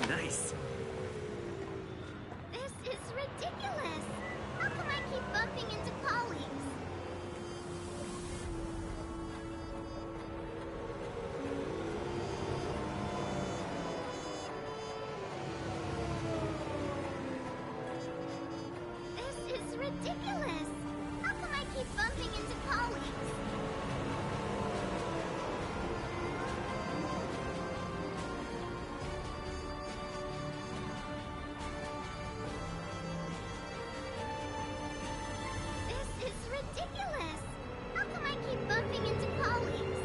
Nice. This is ridiculous! How come I keep bumping into colleagues? This is ridiculous! How come I keep bumping into colleagues? This is ridiculous! How come I keep bumping into colleagues?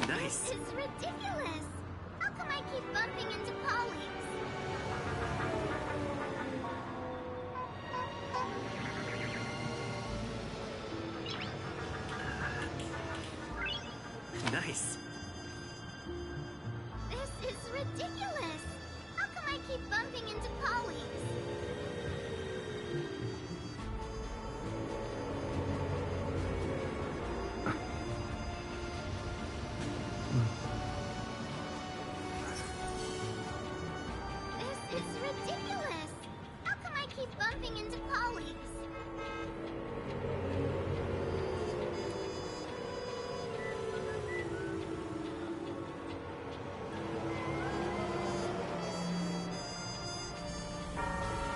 Nice. This is ridiculous! How come I keep bumping into colleagues? Nice. This is ridiculous! How come I keep bumping into colleagues? This is ridiculous! How come I keep bumping into colleagues?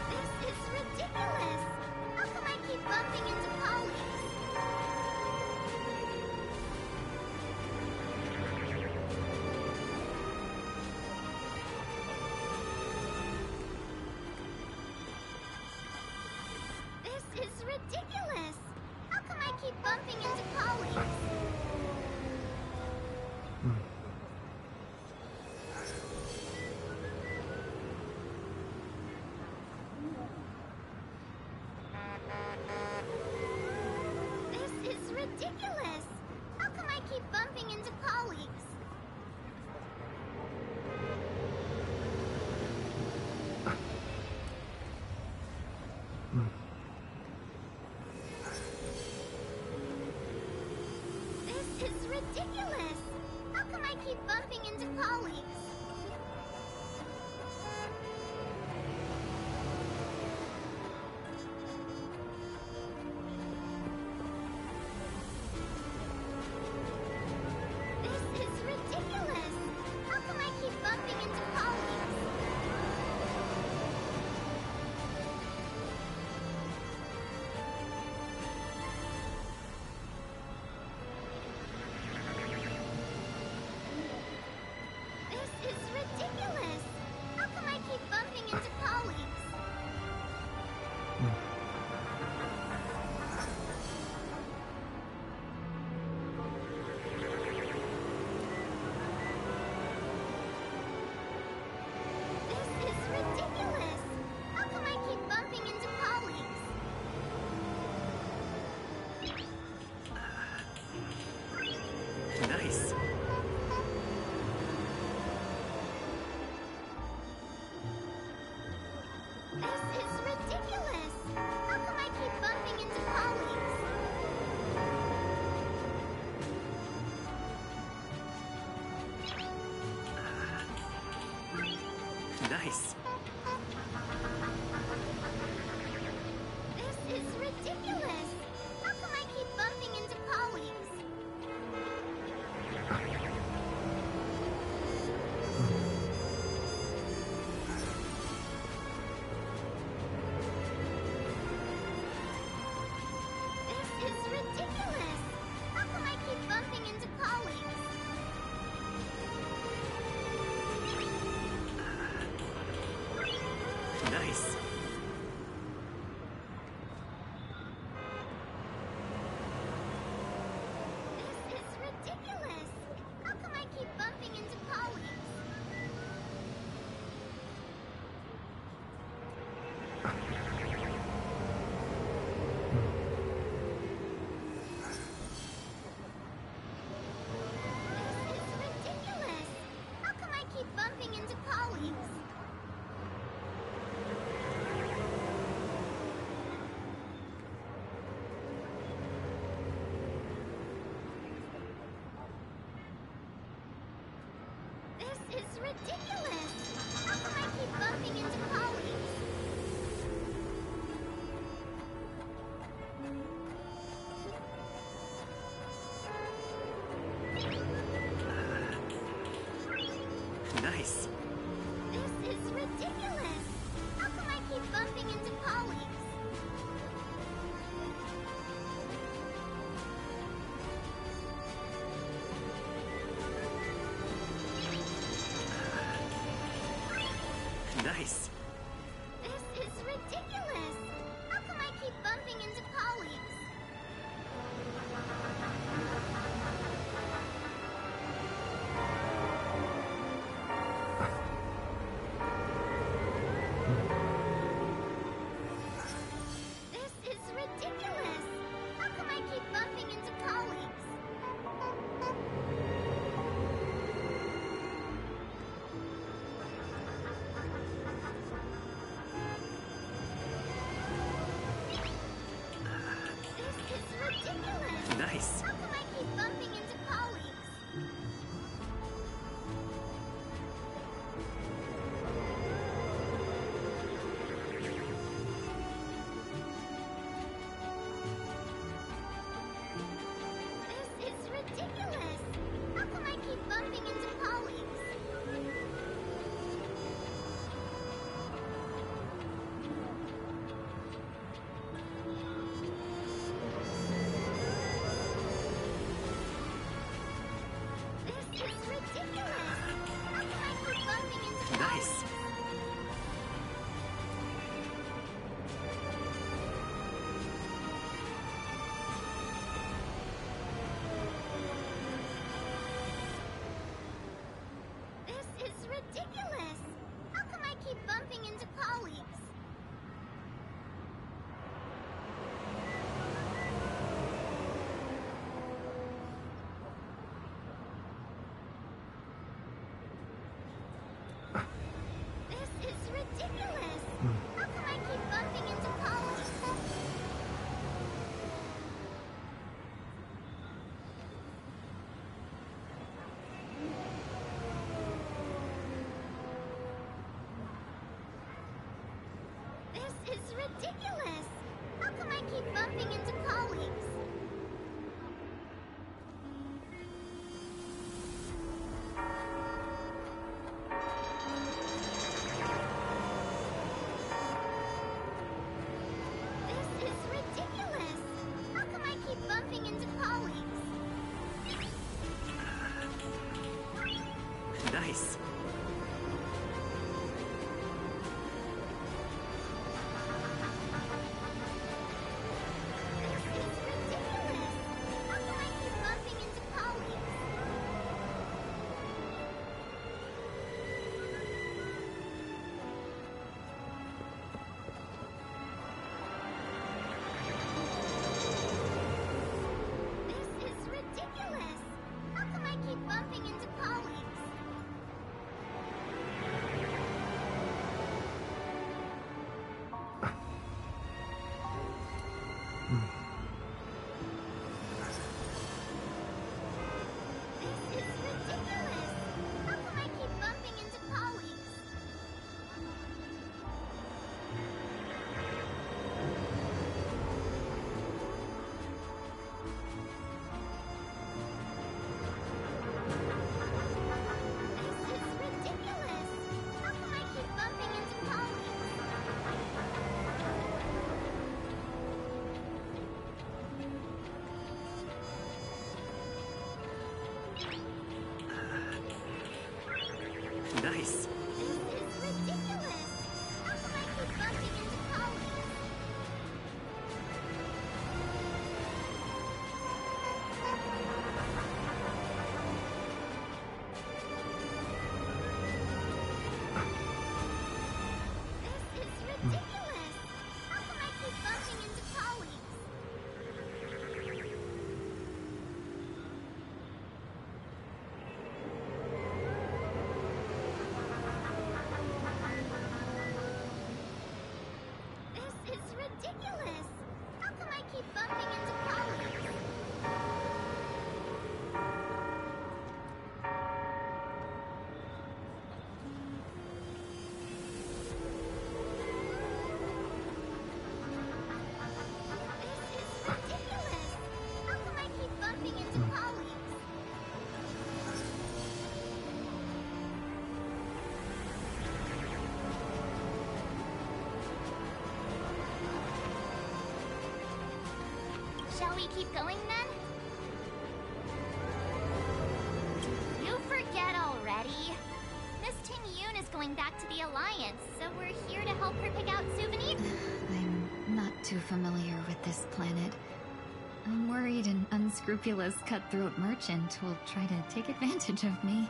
This is ridiculous! How come I keep bumping into colleagues? This is ridiculous! How come I keep bumping into colleagues? This is ridiculous! How come I keep bumping into colleagues? This is ridiculous! How come I keep bumping into colleagues? This is ridiculous! How come I keep bumping into colleagues? This is ridiculous! How come I keep bumping into colleagues? This is ridiculous! How come I keep bumping into colleagues? Nice. This is ridiculous! How come I keep bumping into colleagues? Nice. This is ridiculous! How come I keep bumping into colleagues? This is ridiculous! How come I keep bumping into colleagues? Nice. This is ridiculous! How come I keep bumping into colleagues? This is ridiculous! How come I keep bumping into colleagues? is ridiculous! How come I keep bumping into colleagues? Nice. This is ridiculous! How come I keep bumping into colleagues? Nice. This is ridiculous! How come I keep bumping into colleagues? This is ridiculous! How come I keep bumping into colleagues? This is ridiculous! Nice. How come I keep bumping into colleagues? This is ridiculous! How come I keep bumping into colleagues? This is ridiculous! How come I keep bumping into Nice. colleagues? This is ridiculous! How come I keep bumping into colleagues? This is ridiculous! How come I keep bumping into colleagues? This is ridiculous! How come I keep bumping into colleagues? This is ridiculous! How come I keep bumping into colleagues? Nice. This is ridiculous! How come I keep bumping into colleagues? This is ridiculous! How come I keep bumping into colleagues? This is ridiculous! How come I keep bumping into colleagues? This is ridiculous! How come I keep bumping into colleagues? Nice. This is ridiculous! How come I keep bumping into colleagues? This is ridiculous! How come I keep bumping into colleagues? This is ridiculous! How come I keep bumping into colleagues? keep going then? Did you forget already? Miss Ting Yun is going back to the Alliance, so we're here to help her pick out souvenirs. I'm not too familiar with this planet. I'm worried an unscrupulous cutthroat merchant will try to take advantage of me.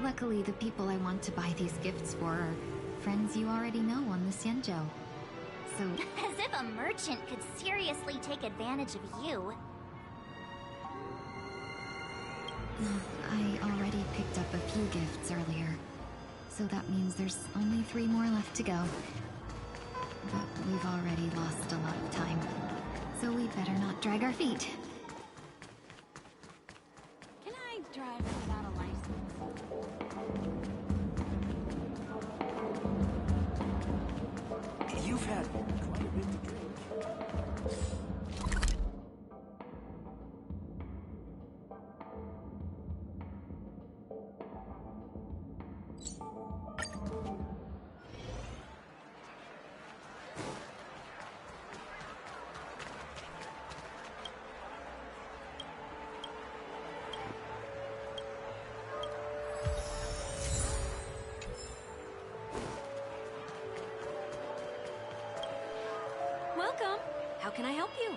Luckily, the people I want to buy these gifts for are friends you already know on the Xianzhou. So... As if a merchant could seriously take advantage of you. I already picked up a few gifts earlier, so that means there's only 3 more left to go. But we've already lost a lot of time, so we better not drag our feet. Can I drive without a license? You've had quite a bit to drink. Welcome. How can I help you?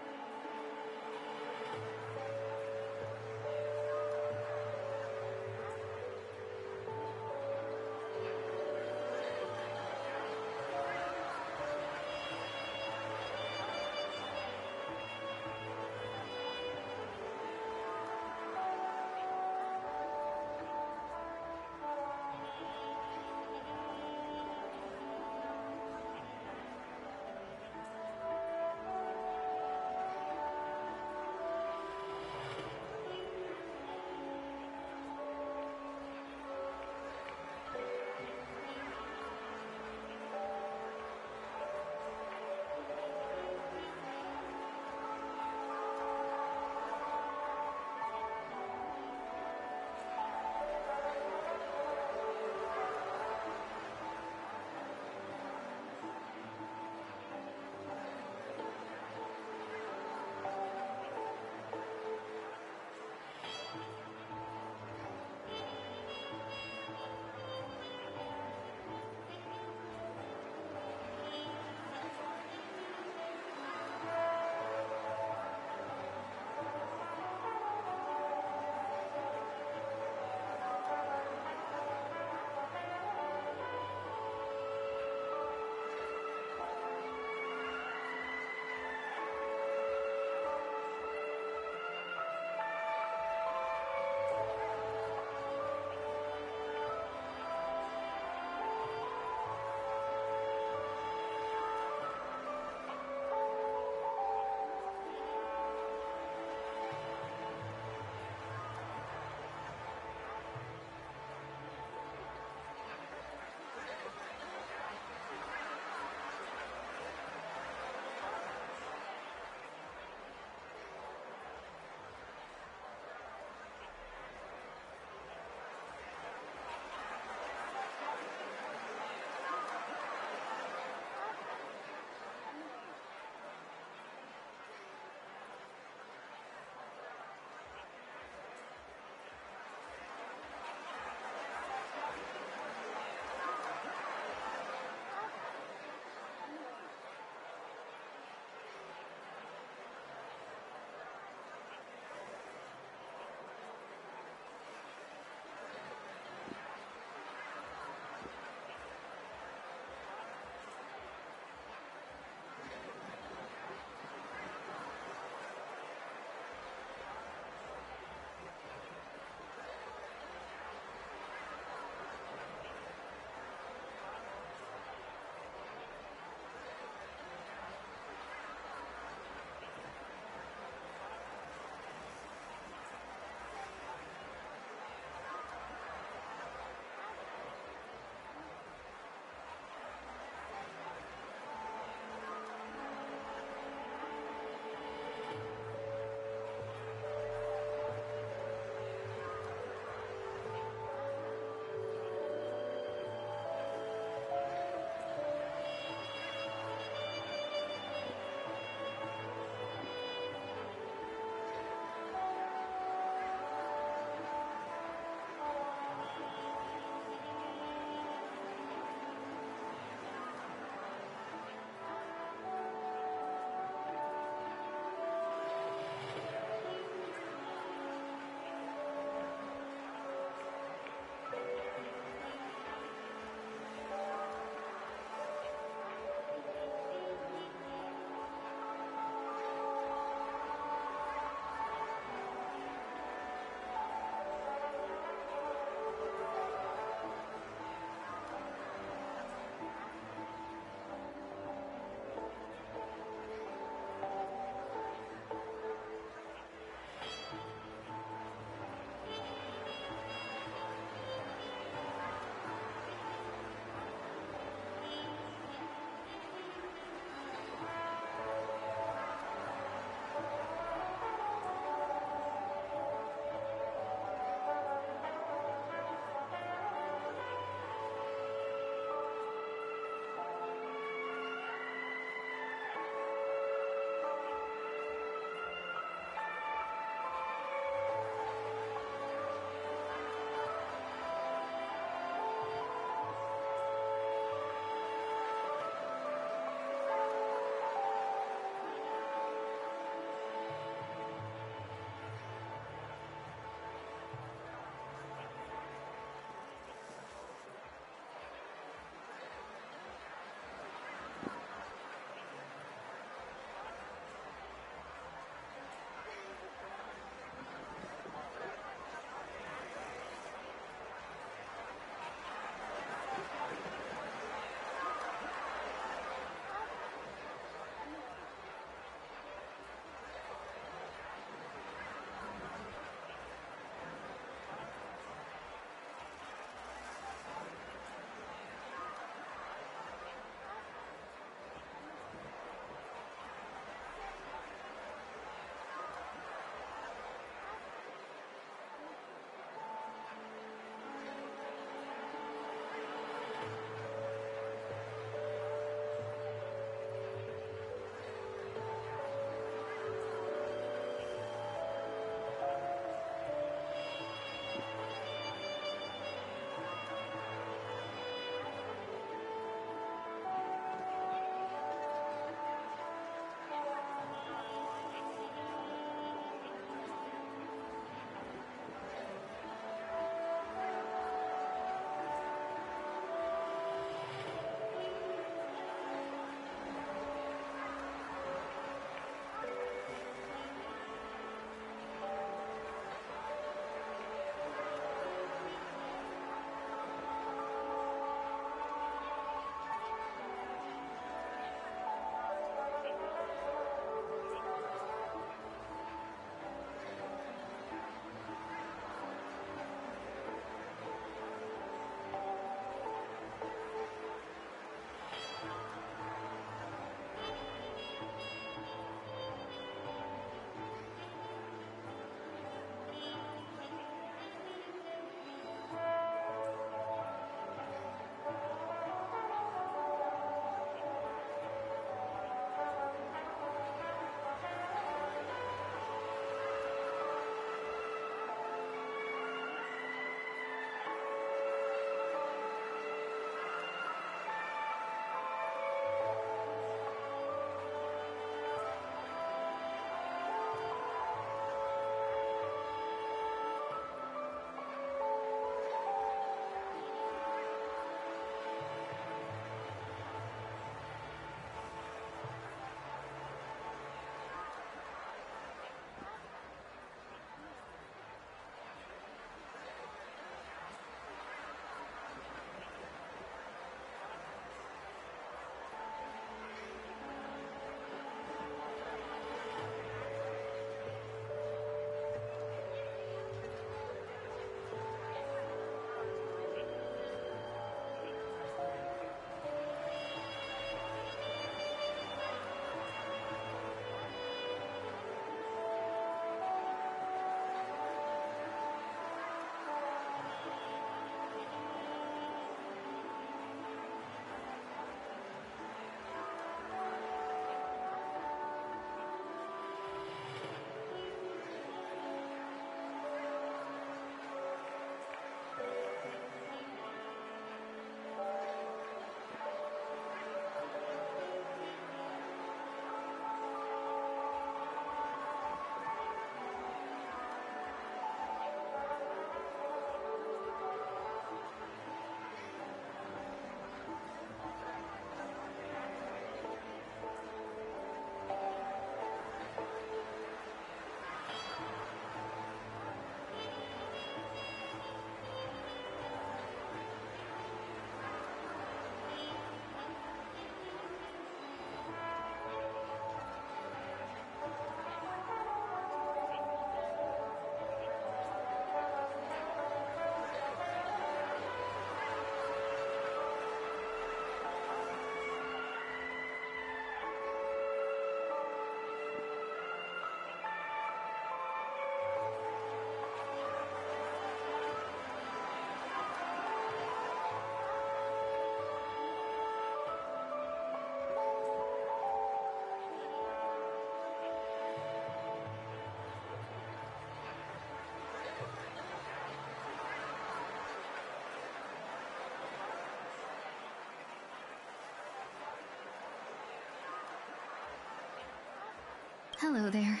Hello there.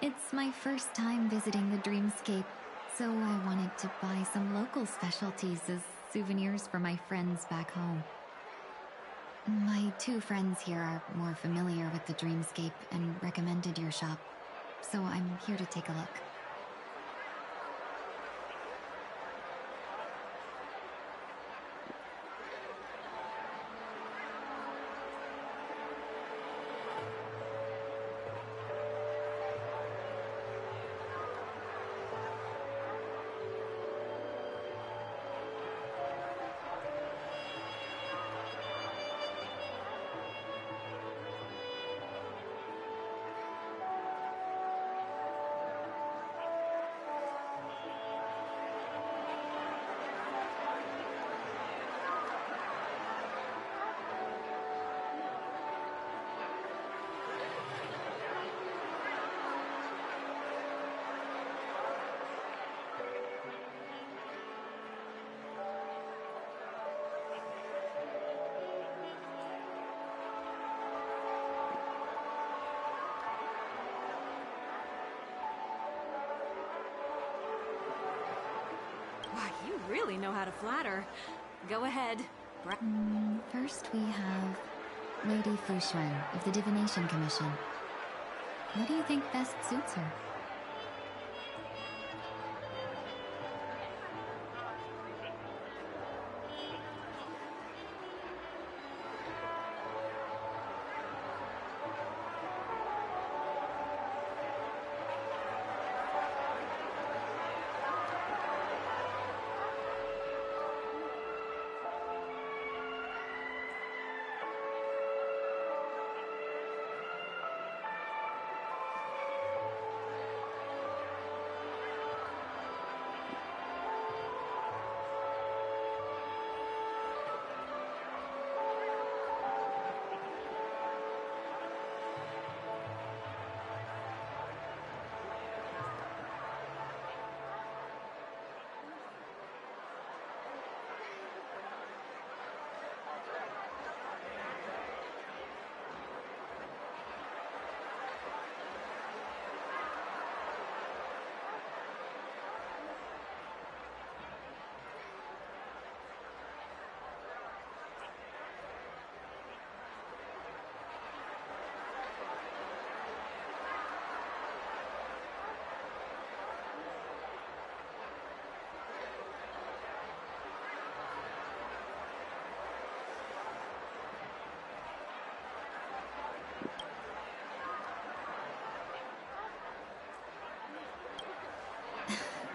It's my first time visiting the Dreamscape, so I wanted to buy some local specialties as souvenirs for my friends back home. My two friends here are more familiar with the Dreamscape and recommended your shop, so I'm here to take a look. Wow, you really know how to flatter. Go ahead. First we have Lady Fuxuan of the Divination Commission. What do you think best suits her?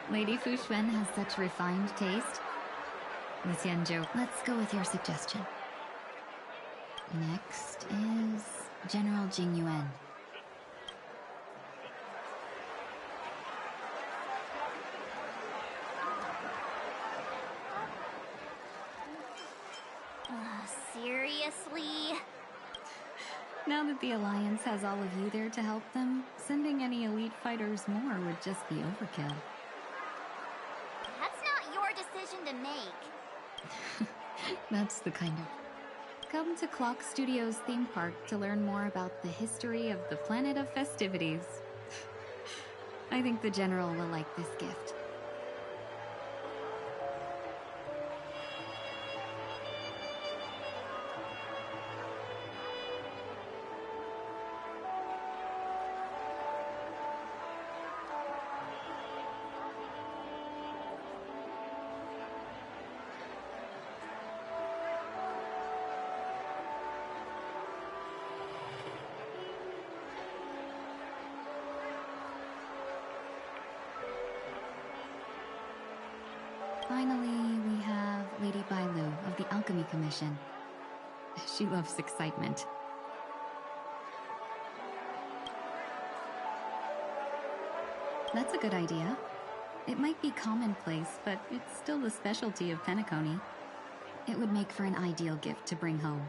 Lady Fuxuan has such refined taste. Let's go with your suggestion. Next is General Jing Yuan. Seriously? Now that the Alliance has all of you there to help them, sending any elite fighters more would just be overkill. That's not your decision to make. That's the kind of... Come to Clock Studios theme park to learn more about the history of the planet of festivities. I think the General will like this gift. Finally, we have Lady Bailu of the Alchemy Commission. She loves excitement. That's a good idea. It might be commonplace, but it's still the specialty of Penacony. It would make for an ideal gift to bring home.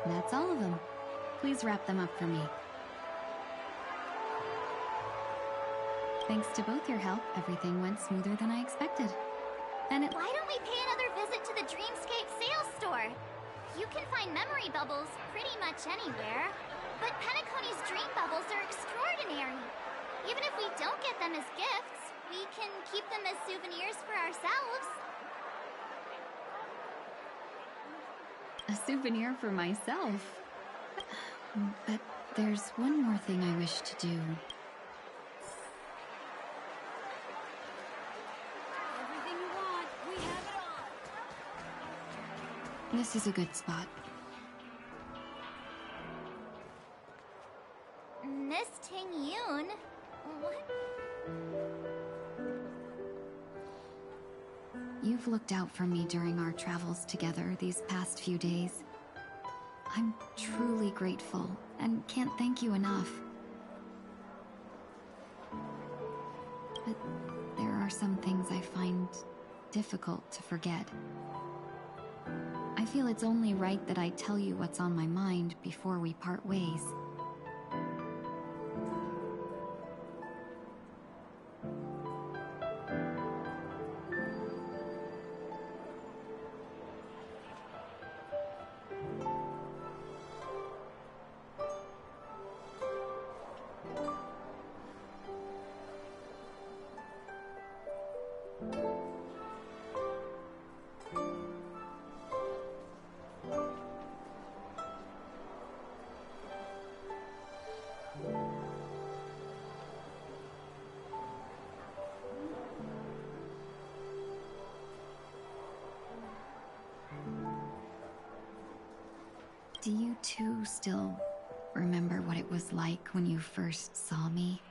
That's all of them. Please wrap them up for me. Thanks to both your help, everything went smoother than I expected. And Why don't we pay another visit to the Dreamscape sales store? You can find memory bubbles pretty much anywhere. But Penacony's dream bubbles are extraordinary. Even if we don't get them as gifts, we can keep them as souvenirs for ourselves. A souvenir for myself. But there's one more thing I wish to do. Everything you want, we have it all. This is a good spot. Miss Ting Yoon? What? You've looked out for me during our travels together these past few days. I'm truly grateful and can't thank you enough. But there are some things I find difficult to forget. I feel it's only right that I tell you what's on my mind before we part ways. Do you two still remember what it was like when you first saw me?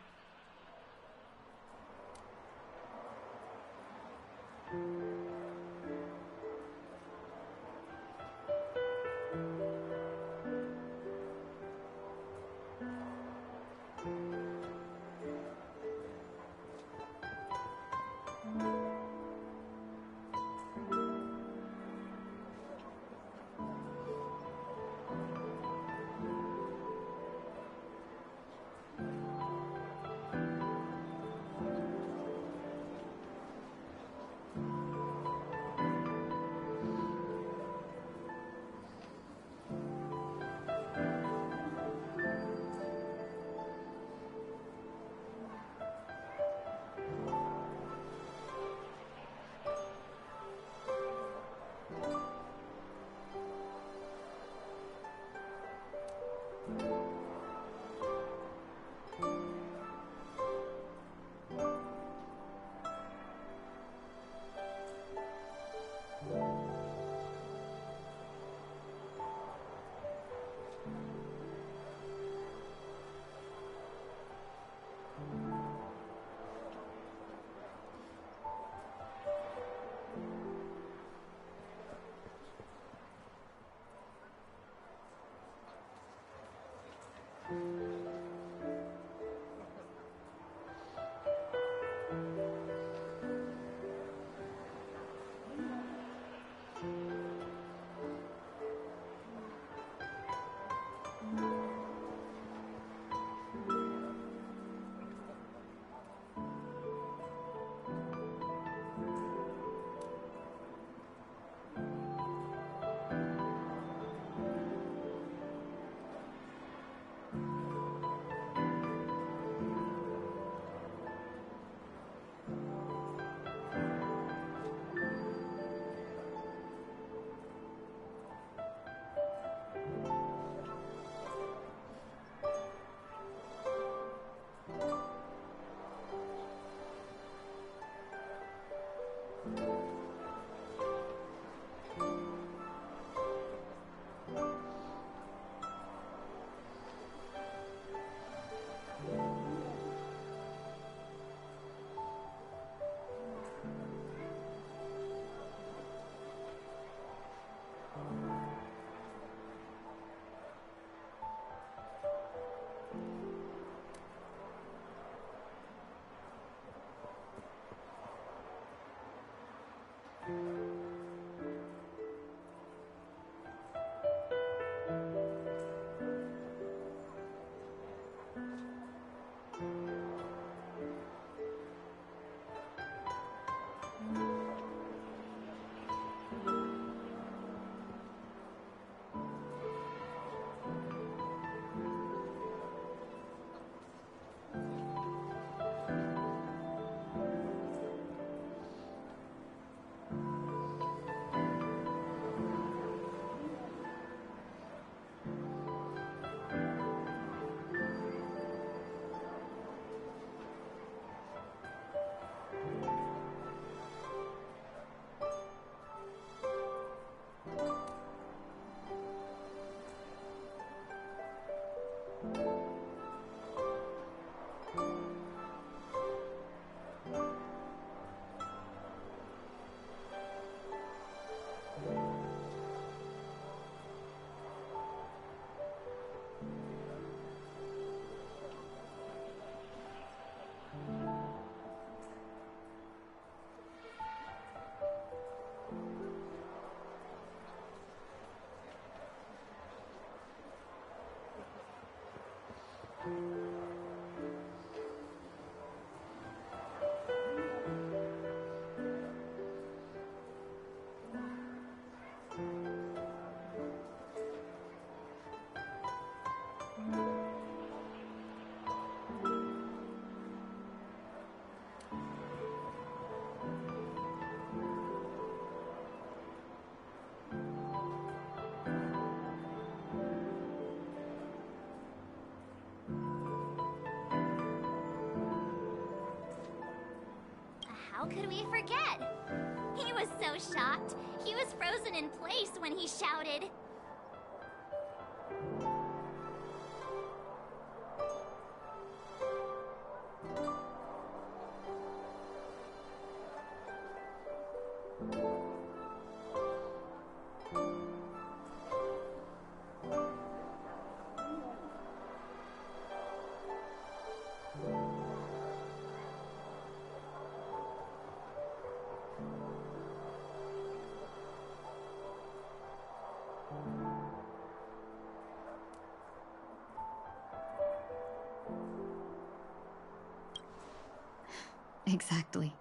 How could we forget? He was so shocked. He was frozen in place when he shouted. Exactly.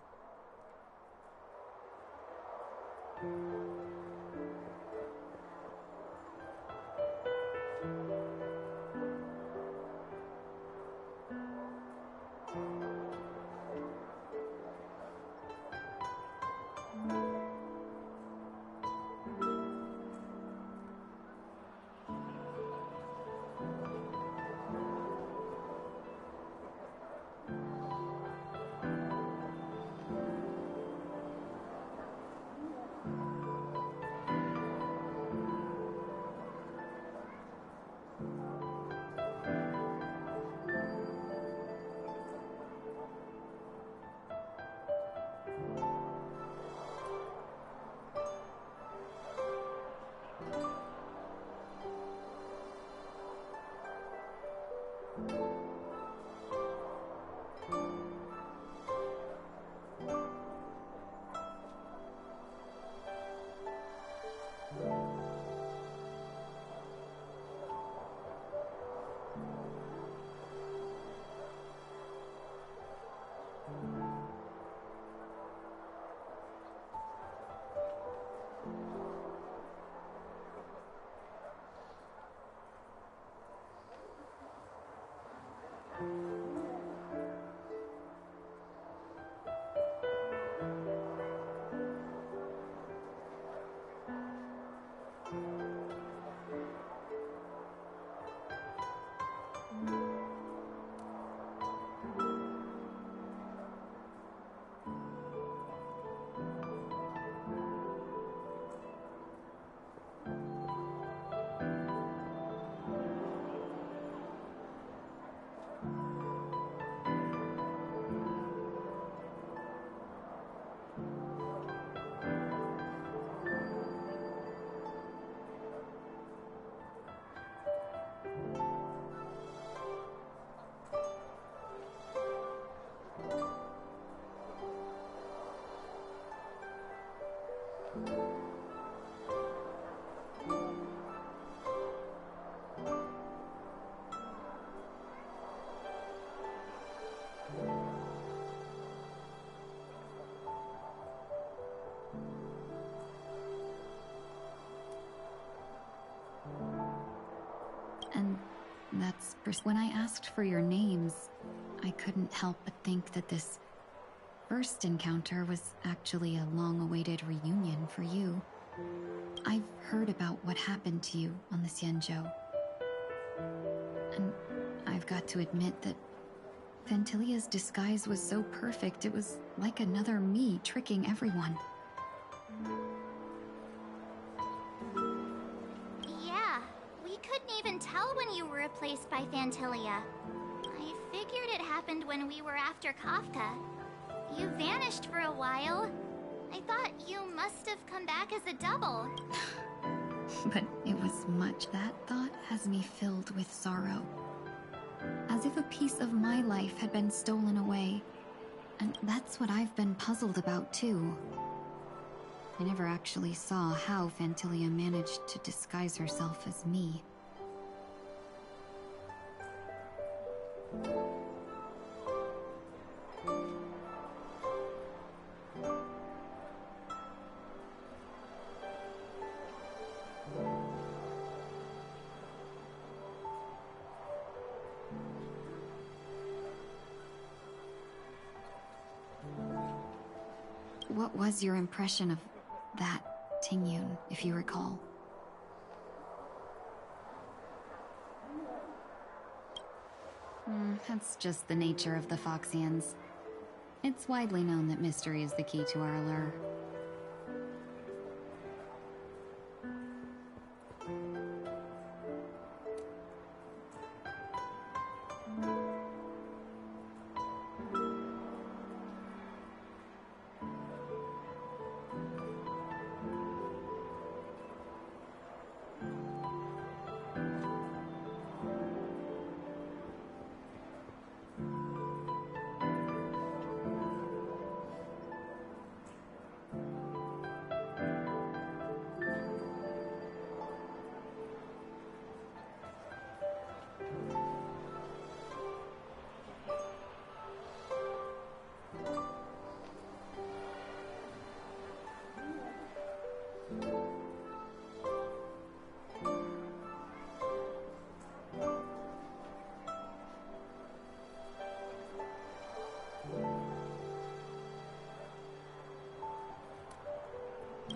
And that's when I asked for your names, I couldn't help but think that this first encounter was actually a long-awaited reunion for you. I've heard about what happened to you on the Xianzhou. And I've got to admit that Ventilia's disguise was so perfect, it was like another me tricking everyone. Yeah, we couldn't even tell when you were replaced by Fantilia. I figured it happened when we were after Kafka. You vanished for a while. I thought you must have come back as a double. But it was much. That thought has me filled with sorrow. As if a piece of my life had been stolen away. And that's what I've been puzzled about, too. I never actually saw how Fantilia managed to disguise herself as me. What was your impression of that Tingyun, if you recall? That's just the nature of the Foxians. It's widely known that mystery is the key to our allure.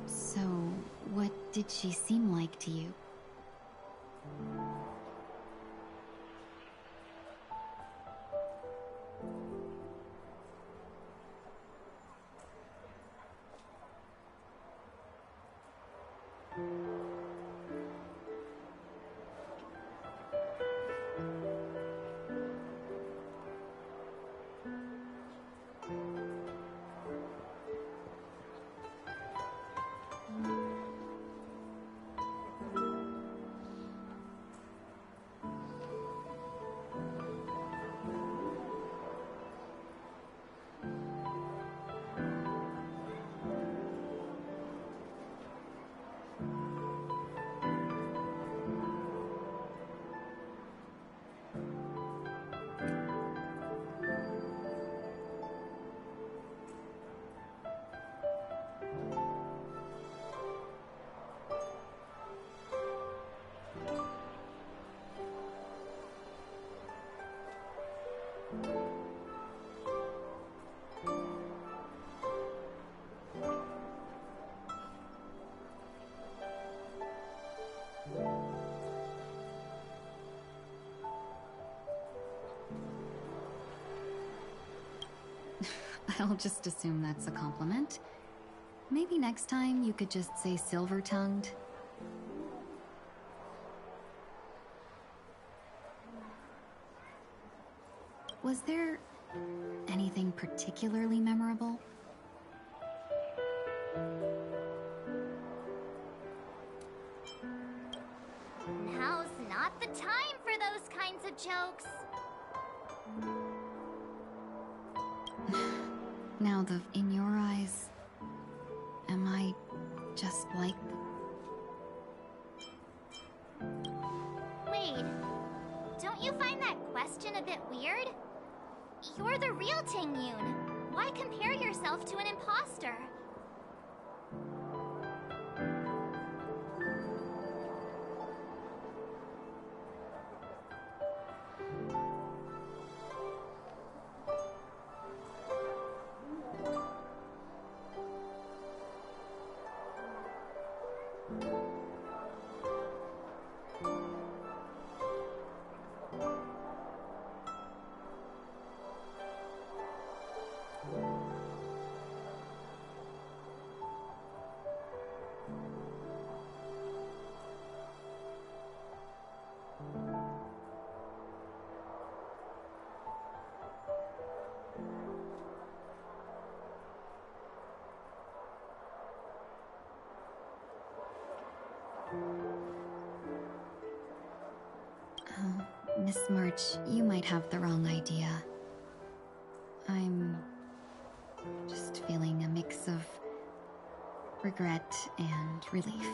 So, what did she seem like to you? I'll just assume that's a compliment. Maybe next time you could just say silver-tongued. Was there anything particularly memorable? Now's not the time for those kinds of jokes. Now, in your eyes, am I just like... Wait, don't you find that question a bit weird? You're the real Tingyun. Why compare yourself to an imposter? Miss March, you might have the wrong idea. I'm just feeling a mix of regret and relief.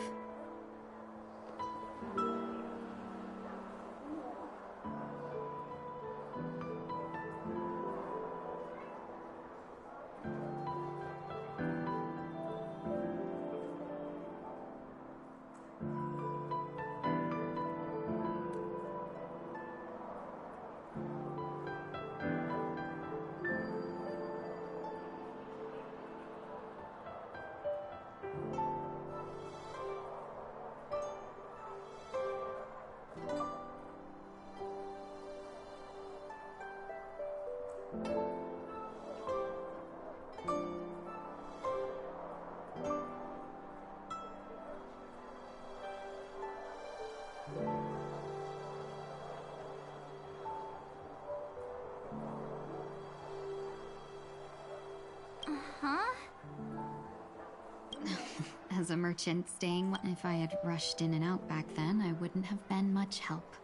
a merchant staying. If I had rushed in and out back then, I wouldn't have been much help.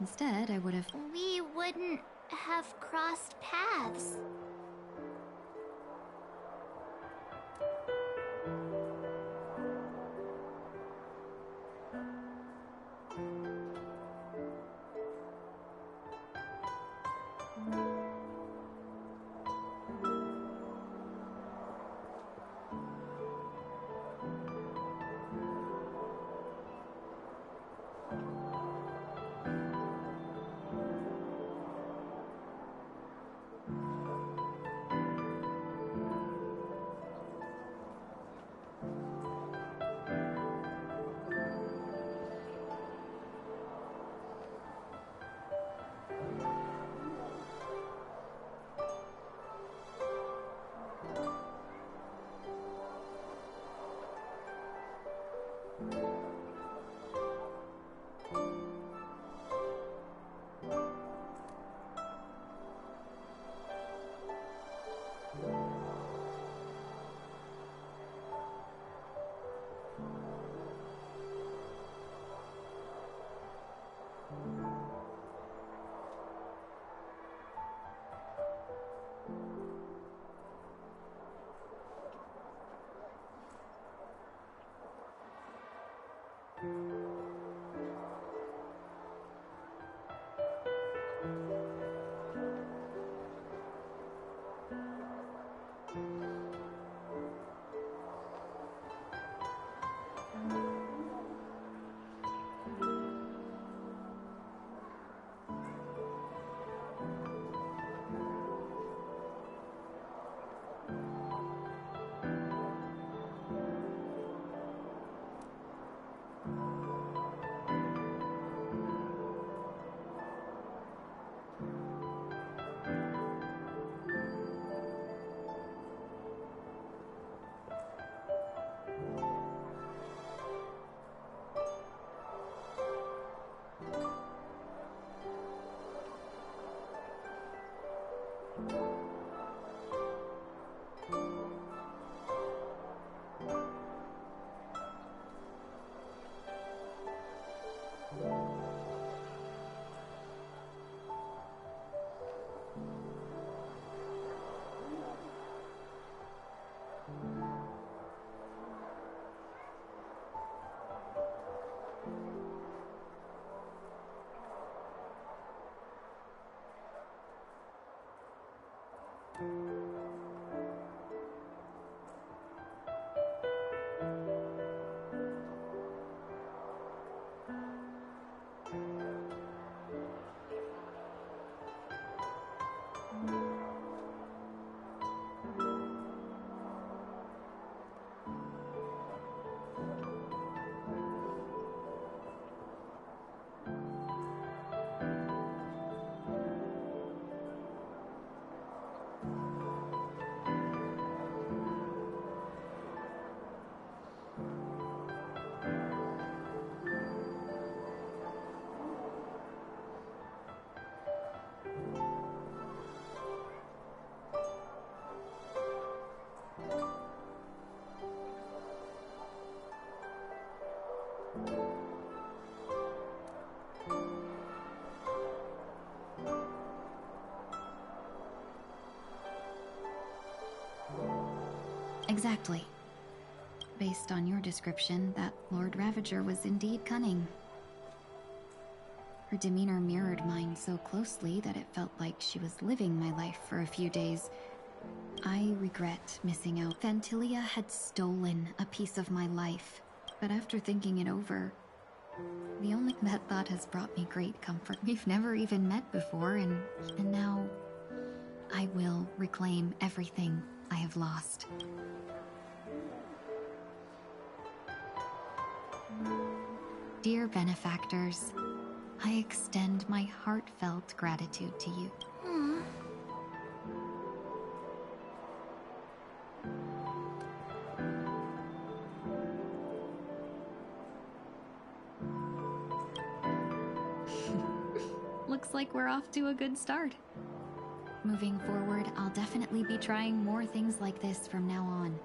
Instead, I would have... We wouldn't have crossed paths. Exactly. Based on your description, that Lord Ravager was indeed cunning. Her demeanor mirrored mine so closely that it felt like she was living my life for a few days. I regret missing out. Vantilia had stolen a piece of my life, but after thinking it over, that thought has brought me great comfort. We've never even met before, and now I will reclaim everything I have lost. Dear benefactors, I extend my heartfelt gratitude to you. Looks like we're off to a good start. Moving forward, I'll definitely be trying more things like this from now on.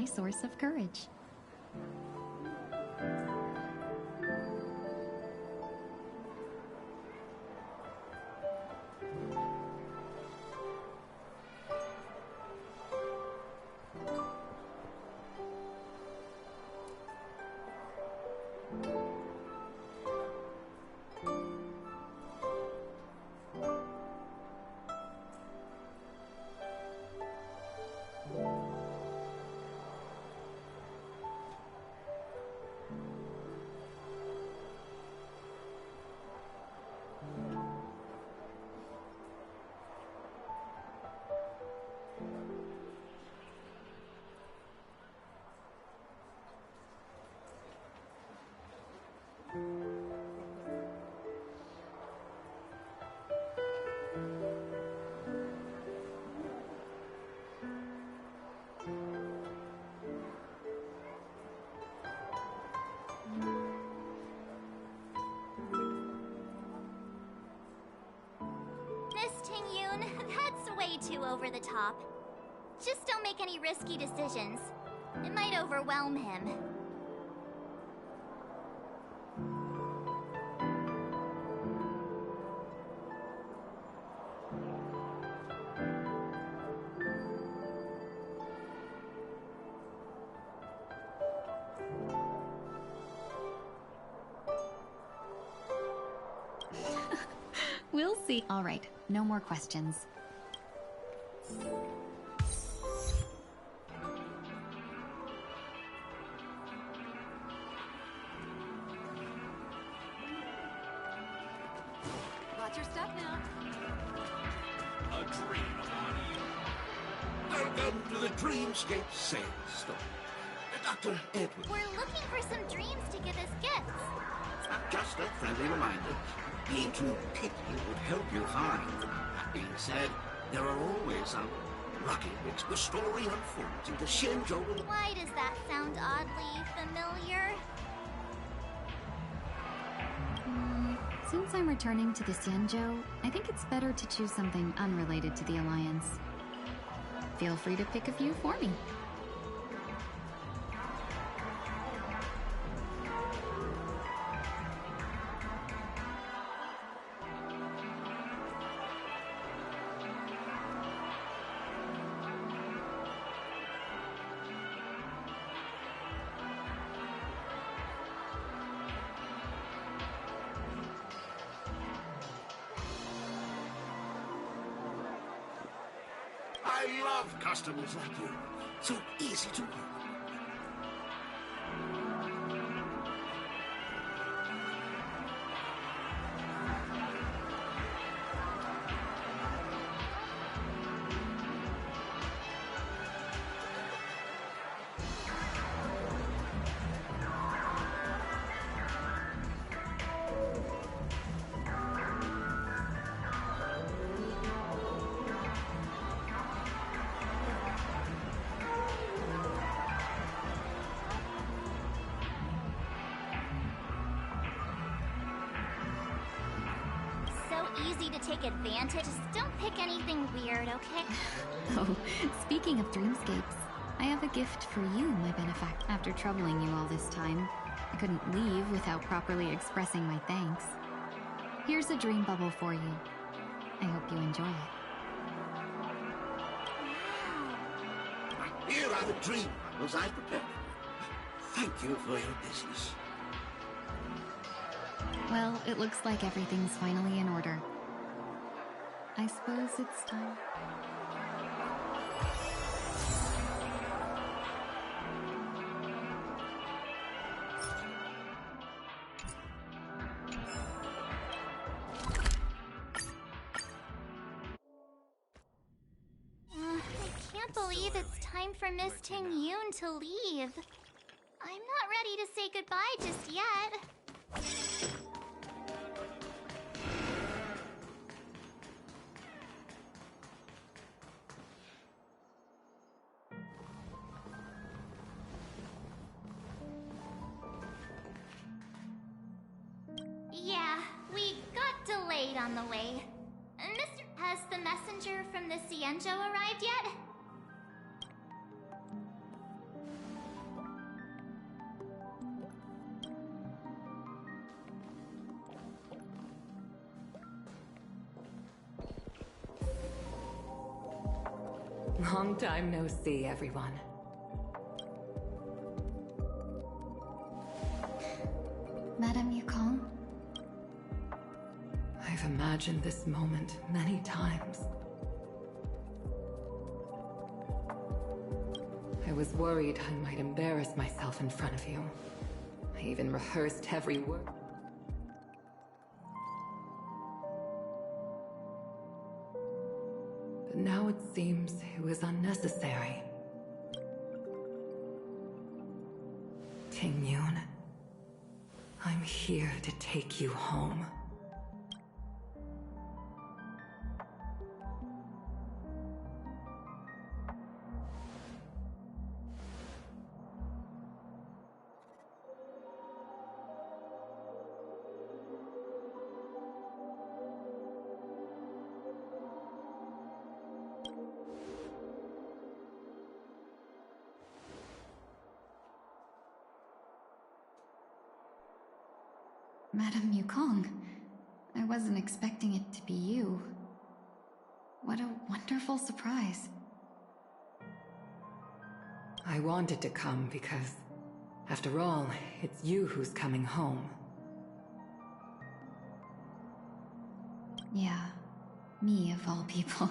my source of courage. That's way too over the top. Just don't make any risky decisions. It might overwhelm him. We'll see. All right, no more questions. Watch your step now. A dream upon you. Welcome to the Dreamscape Sales Store. Dr. Edward. We're looking for some dreams to give as gifts. Just a friendly reminder. Being too picky would help you find. That being said, there are always some lucky bits. The story unfolds into Shinjo. Why does that sound oddly familiar? Since I'm returning to the Xianzhou, I think it's better to choose something unrelated to the Alliance. Feel free to pick a few for me. I love customers like you. So easy to work. Easy to take advantage. Just don't pick anything weird, okay? Oh, speaking of dreamscapes, I have a gift for you, my benefactor. After troubling you all this time, I couldn't leave without properly expressing my thanks. Here's a dream bubble for you. I hope you enjoy it. Here are the dream bubbles I prepared. Thank you for your business. Well, it looks like everything's finally in order. I suppose it's time. I can't believe it's time for Miss Ting Yoon to leave. I'm not ready to say goodbye just yet. Yeah, we got delayed on the way. Mr. Has the messenger from the Xianzhou arrived yet? Long time no see, everyone. Madame Yukong? I've imagined this moment many times. I was worried I might embarrass myself in front of you. I even rehearsed every word. But now it seems it was unnecessary. Ting Yun, I'm here to take you home. Madame Yukong, I wasn't expecting it to be you. What a wonderful surprise. I wanted to come because, after all, it's you who's coming home. Yeah, me of all people.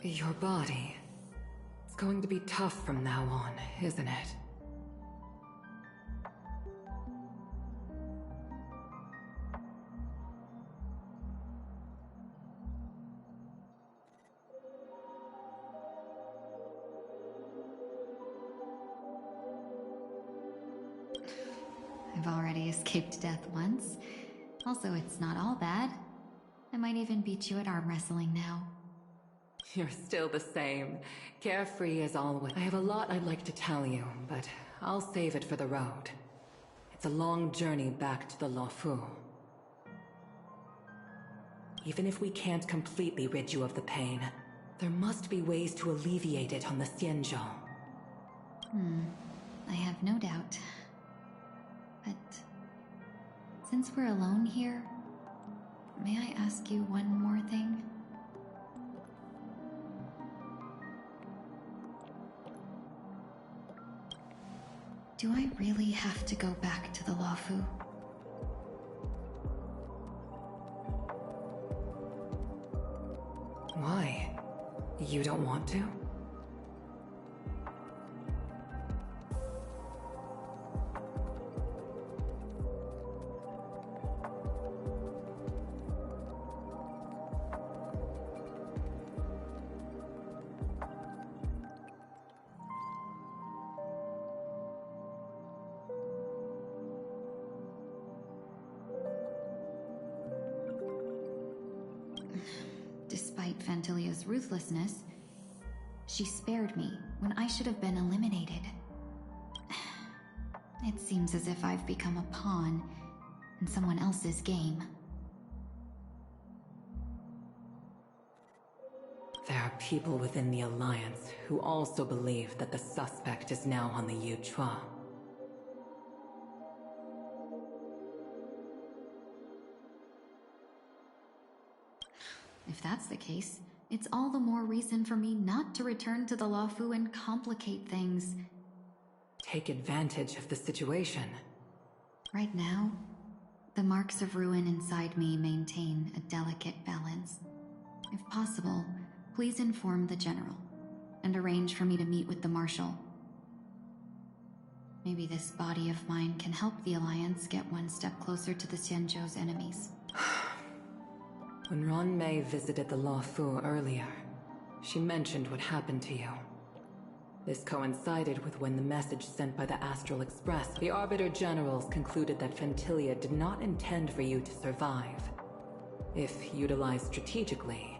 Your body. It's going to be tough from now on, isn't it? I've already escaped death once. Also, it's not all bad. I might even beat you at arm wrestling now. You're still the same. Carefree as always. I have a lot I'd like to tell you, but I'll save it for the road. It's a long journey back to the Luofu. Even if we can't completely rid you of the pain, there must be ways to alleviate it on the Xianzhou. I have no doubt. But since we're alone here, may I ask you one more thing? Do I really have to go back to the Luofu? Why? You don't want to? Despite Fantilia's ruthlessness, she spared me when I should have been eliminated. It seems as if I've become a pawn in someone else's game. There are people within the Alliance who also believe that the suspect is now on the Yuchua. If that's the case, it's all the more reason for me not to return to the Luofu and complicate things. Take advantage of the situation. Right now, the marks of ruin inside me maintain a delicate balance. If possible, please inform the General and arrange for me to meet with the Marshal. Maybe this body of mine can help the Alliance get one step closer to the Xianzhou's enemies. When Ron May visited the Law Fu earlier, she mentioned what happened to you. This coincided with when the message sent by the Astral Express. The Arbiter Generals concluded that Fentilia did not intend for you to survive. If utilized strategically,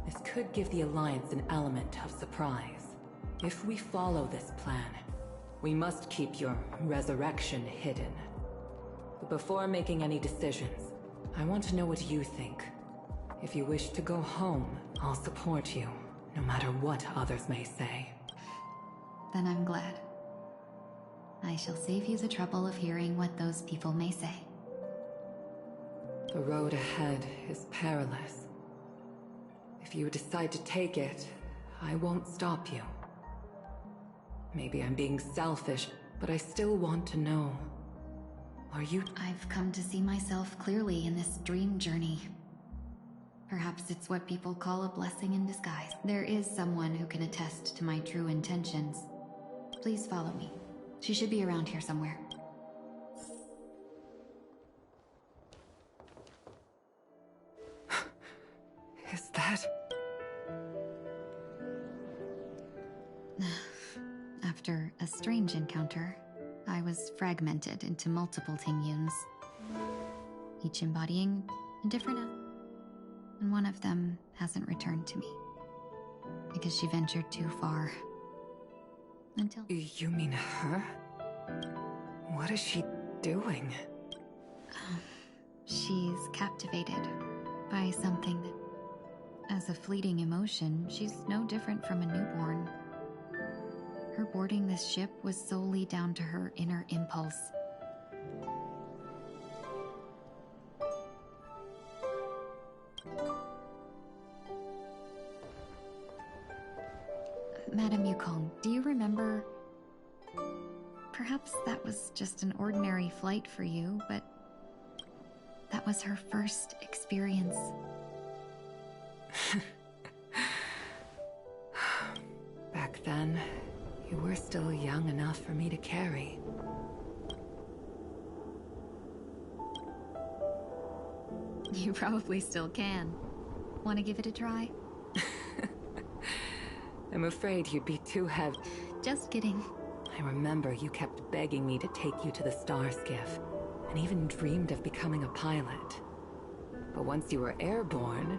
this could give the Alliance an element of surprise. If we follow this plan, we must keep your resurrection hidden. But before making any decisions, I want to know what you think. If you wish to go home, I'll support you, no matter what others may say. Then I'm glad. I shall save you the trouble of hearing what those people may say. The road ahead is perilous. If you decide to take it, I won't stop you. Maybe I'm being selfish, but I still want to know. Are you— I've come to see myself clearly in this dream journey. Perhaps it's what people call a blessing in disguise. There is someone who can attest to my true intentions. Please follow me. She should be around here somewhere. Is that— After a strange encounter, I was fragmented into multiple Tingyuns, each embodying a different and one of them hasn't returned to me because she ventured too far. Until— You mean her? What is she doing? She's captivated by something that, as a fleeting emotion, she's no different from a newborn. Her boarding this ship was solely down to her inner impulse. Madame Yukong, do you remember? Perhaps that was just an ordinary flight for you, but that was her first experience. Back then, you were still young enough for me to carry. You probably still can. Want to give it a try? I'm afraid you'd be too heavy. Just kidding. I remember you kept begging me to take you to the star skiff, and even dreamed of becoming a pilot. But once you were airborne,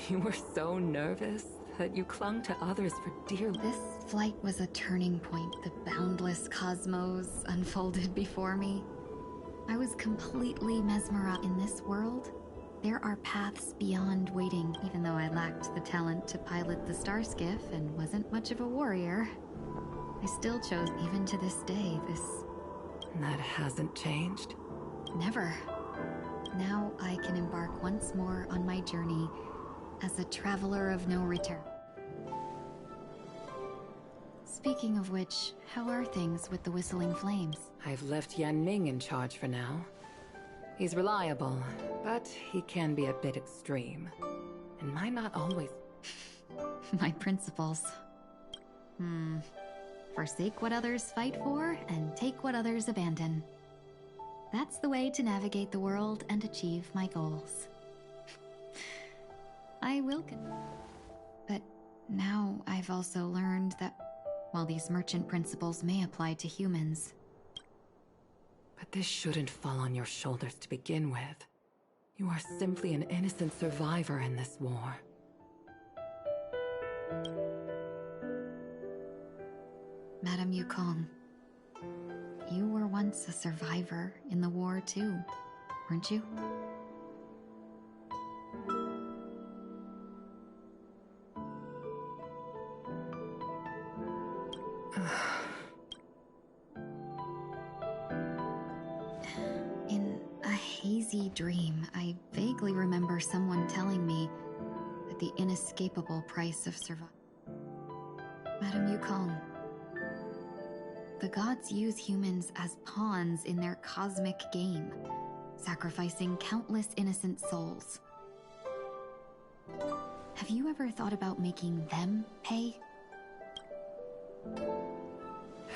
you were so nervous that you clung to others for dear life. This flight was a turning point. The boundless cosmos unfolded before me. I was completely mesmerized. In this world, there are paths beyond waiting. Even though I lacked the talent to pilot the star skiff and wasn't much of a warrior, I still chose, even to this day, this... That hasn't changed? Never. Now I can embark once more on my journey as a traveler of no return. Speaking of which, how are things with the Whistling Flames? I've left Yan Ming in charge for now. He's reliable, but he can be a bit extreme, and might not always... My principles. Forsake what others fight for, and take what others abandon. That's the way to navigate the world and achieve my goals. I will But now I've also learned that while these merchant principles may apply to humans... But this shouldn't fall on your shoulders to begin with. You are simply an innocent survivor in this war. Madame Yukong, you were once a survivor in the war too, weren't you? In a hazy dream, I vaguely remember someone telling me that the inescapable price of survival... Madame Yukong, the gods use humans as pawns in their cosmic game, sacrificing countless innocent souls. Have you ever thought about making them pay?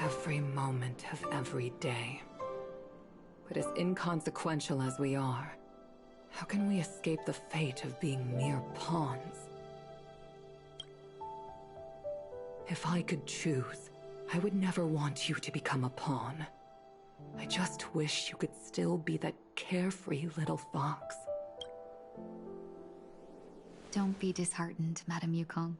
Every moment of every day. But as inconsequential as we are, How can we escape the fate of being mere pawns? If I could choose, I would never want you to become a pawn. I just wish you could still be that carefree little fox. Don't be disheartened, Madame Yukong.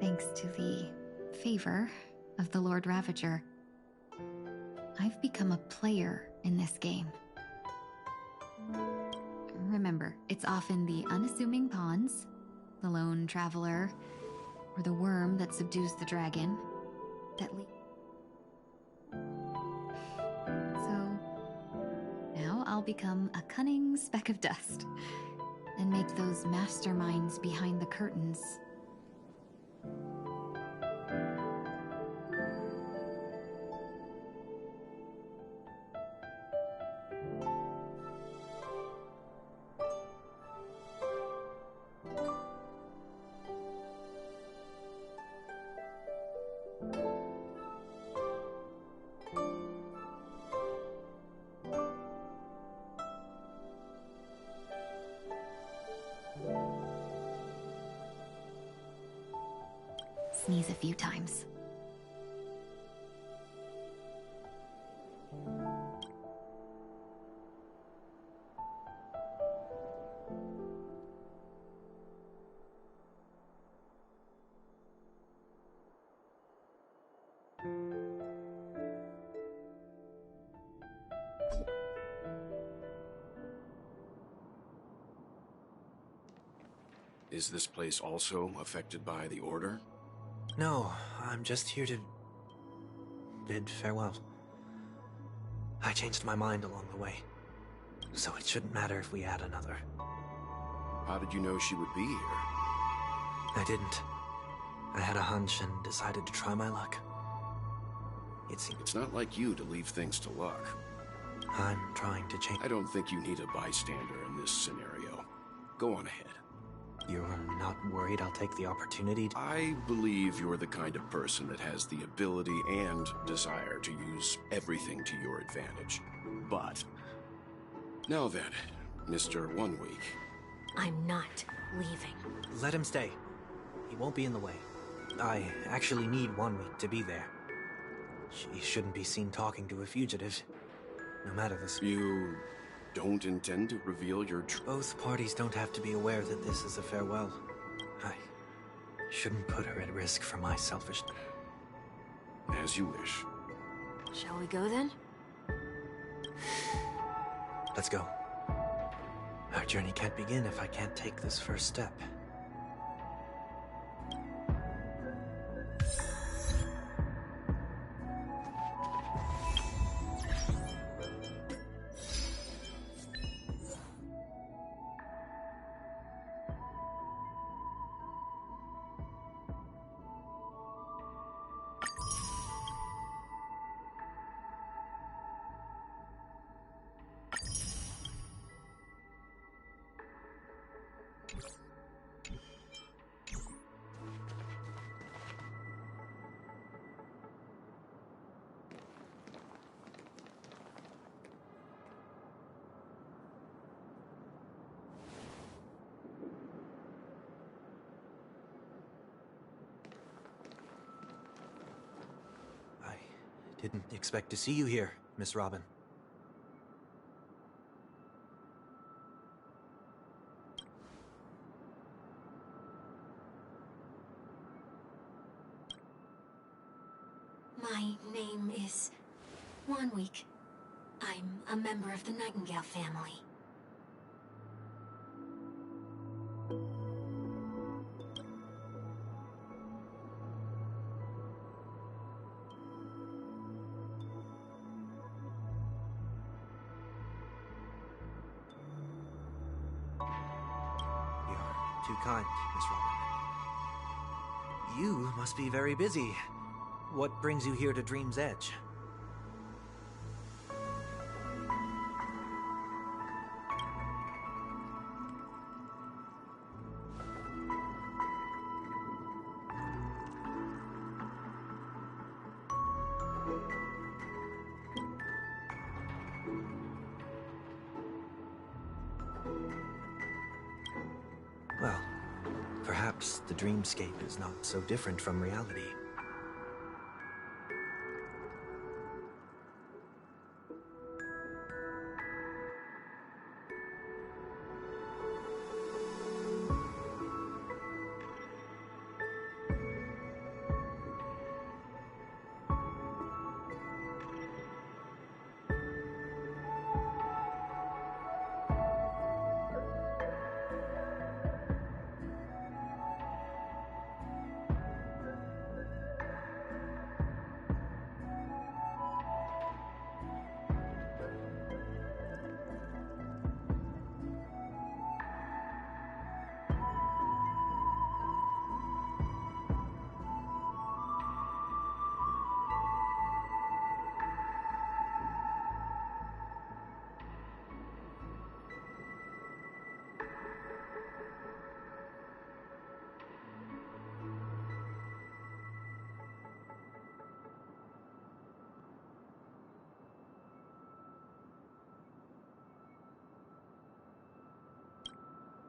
Thanks to the favor of the Lord Ravager, I've become a player in this game. Remember, it's often the unassuming pawns, the lone traveler, or the worm that subdues the dragon that lead. So, now I'll become a cunning speck of dust and make those masterminds behind the curtains. Sneeze a few times. Is this place also affected by the Order? No, I'm just here to bid farewell. I changed my mind along the way, so it shouldn't matter if we add another. How did you know she would be here? I didn't. I had a hunch and decided to try my luck. It seemed It's not like you to leave things to luck. I'm trying to change. I don't think you need a bystander in this scenario. Go on ahead. You're not worried I'll take the opportunity to... I believe you're the kind of person that has the ability and desire to use everything to your advantage. But... now then, Mr. 1 Week. I'm not leaving. Let him stay. He won't be in the way. I actually need 1 week to be there. She shouldn't be seen talking to a fugitive, no matter the... You don't intend to reveal your Both parties don't have to be aware that this is a farewell. I shouldn't put her at risk for my selfishness. As you wish. Shall we go then? Let's go. Our journey can't begin if I can't take this first step. Didn't expect to see you here, Miss Robin. My name is 1 Week. I'm a member of the Nightingale family. Too kind, Miss Robin. You must be very busy. What brings you here to Dream's Edge? Well, perhaps the dreamscape is not so different from reality.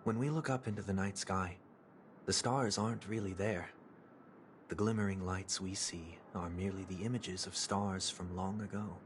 When we look up into the night sky, the stars aren't really there. The glimmering lights we see are merely the images of stars from long ago.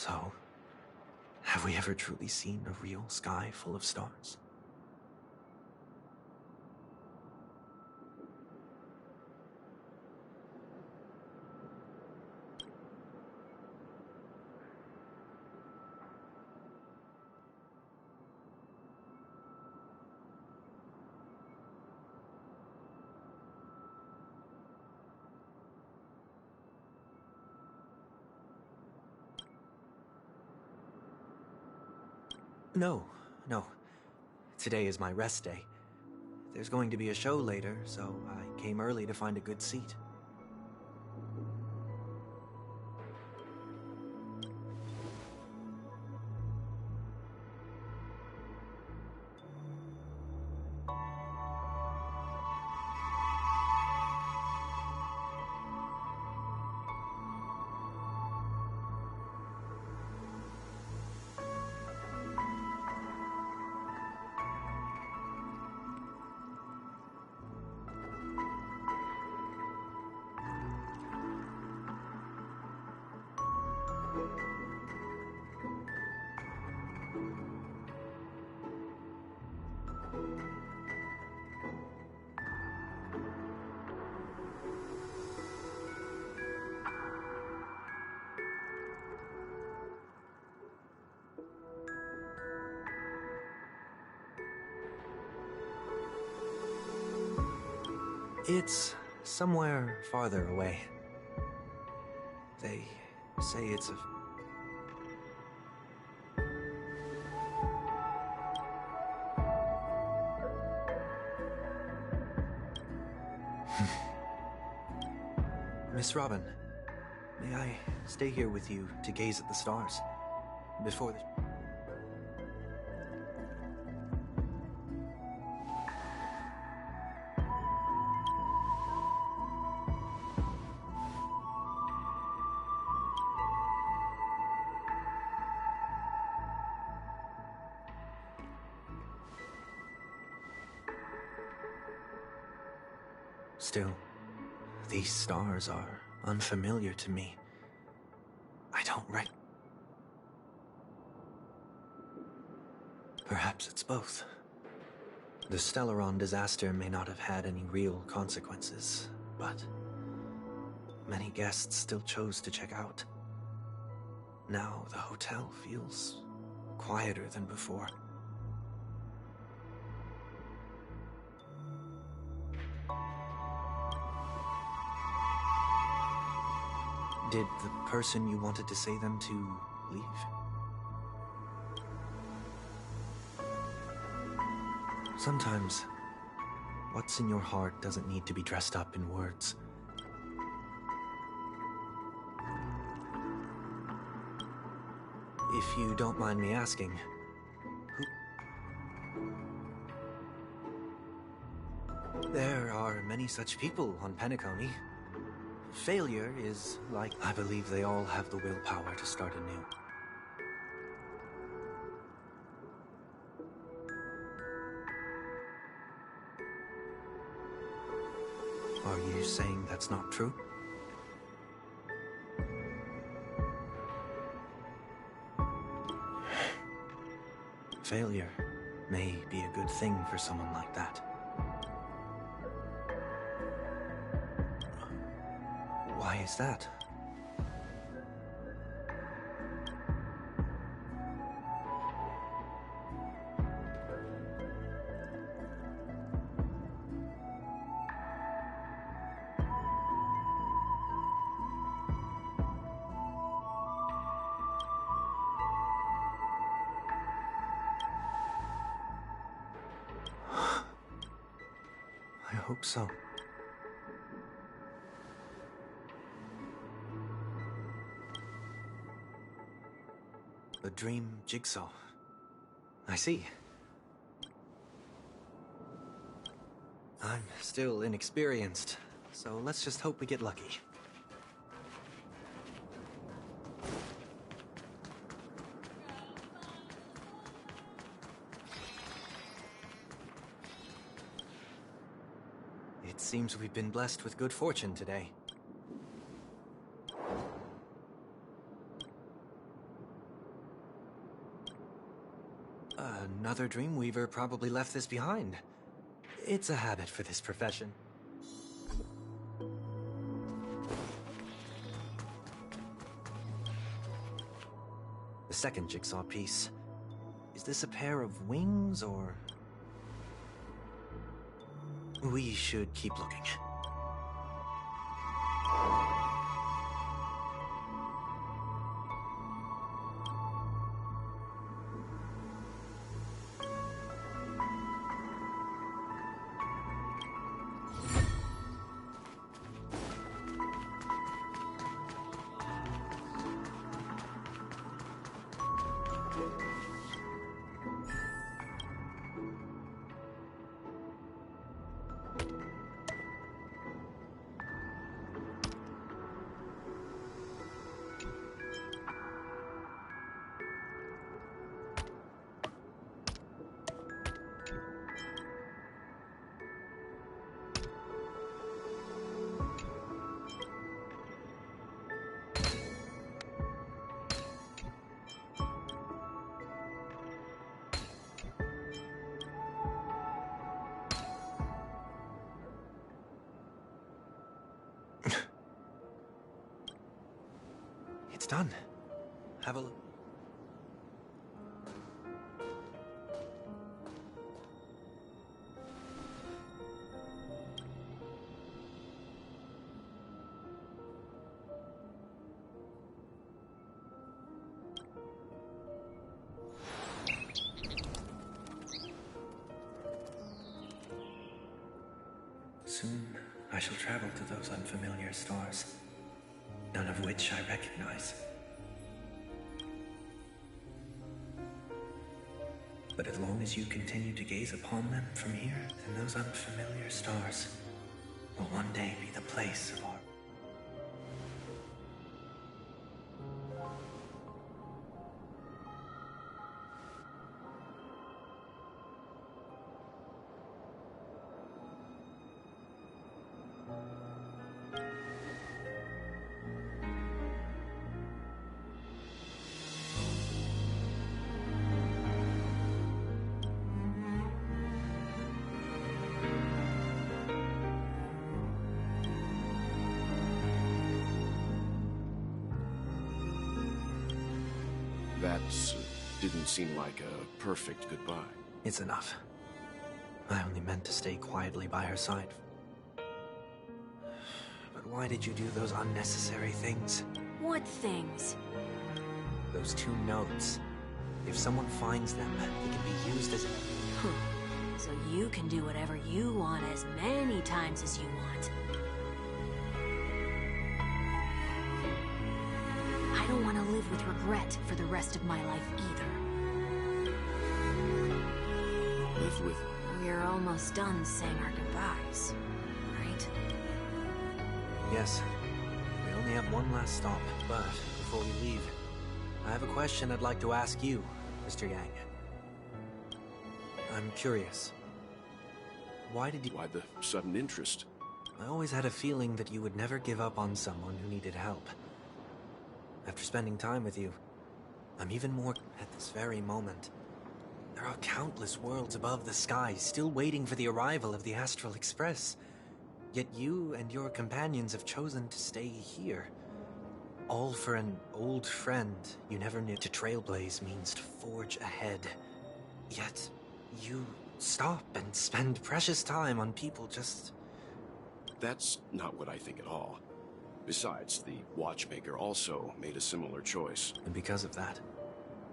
So, have we ever truly seen a real sky full of stars? No. Today is my rest day. There's going to be a show later, so I came early to find a good seat. It's somewhere farther away. They say it's a... Miss Robin, may I stay here with you to gaze at the stars before the... Still, these stars are unfamiliar to me. I don't Perhaps it's both. The Stellaron disaster may not have had any real consequences, but many guests still chose to check out. Now the hotel feels quieter than before. Did the person you wanted to say them to leave? Sometimes, what's in your heart doesn't need to be dressed up in words. If you don't mind me asking, there are many such people on Penacony. Failure is like... I believe they all have the willpower to start anew. Are you saying that's not true? Failure may be a good thing for someone like that. Why is that? I hope so. The dream jigsaw. I see. I'm still inexperienced, so let's just hope we get lucky. It seems we've been blessed with good fortune today. Another Dreamweaver probably left this behind. It's a habit for this profession. The second jigsaw piece. Is this a pair of wings, or... We should keep looking. It's done. Have a look. Soon, I shall travel to those unfamiliar stars, none of which I recognize. But as long as you continue to gaze upon them from here, then those unfamiliar stars will one day be the place of our... That didn't seem like a perfect goodbye. It's enough. I only meant to stay quietly by her side. But why did you do those unnecessary things? What things? Those 2 notes. If someone finds them, they can be used as... So you can do whatever you want as many times as you want. I don't want to live with regret for the rest of my life either. Live with... We're almost done saying our goodbyes, right? Yes. We only have one last stop, but before we leave, I have a question I'd like to ask you, Mr. Yang. I'm curious. Why did you... Why the sudden interest? I always had a feeling that you would never give up on someone who needed help. After spending time with you, I'm even more at this very moment. There are countless worlds above the sky still waiting for the arrival of the Astral Express. Yet you and your companions have chosen to stay here. All for an old friend you never knew. To trailblaze means to forge ahead. Yet, you stop and spend precious time on people just... That's not what I think at all. Besides, the watchmaker also made a similar choice. And because of that,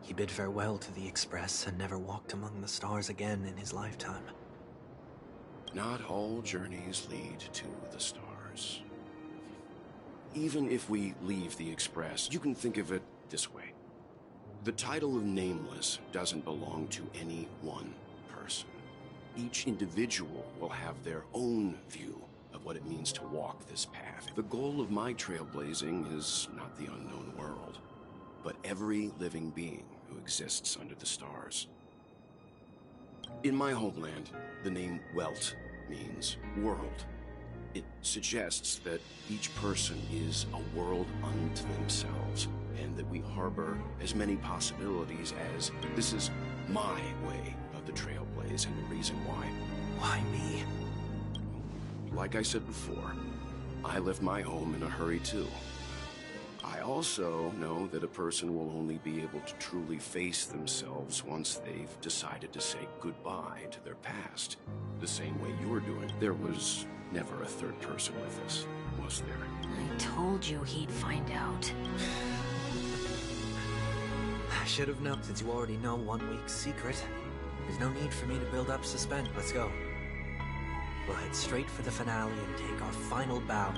he bid farewell to the Express and never walked among the stars again in his lifetime. Not all journeys lead to the stars. Even if we leave the Express, you can think of it this way. The title of Nameless doesn't belong to any one person. Each individual will have their own view of what it means to walk this path. The goal of my trailblazing is not the unknown world, but every living being who exists under the stars. In my homeland, the name Welt means world. It suggests that each person is a world unto themselves, and that we harbor as many possibilities as this is my way of the trailblaze and the reason why. Why me? Like I said before, I left my home in a hurry too. I also know that a person will only be able to truly face themselves once they've decided to say goodbye to their past. The same way you're doing. There was never a third person with us, was there? I told you he'd find out. I should have known. Since you already know 1 week's secret, there's no need for me to build up suspense. Let's go. We'll head straight for the finale and take our final bow.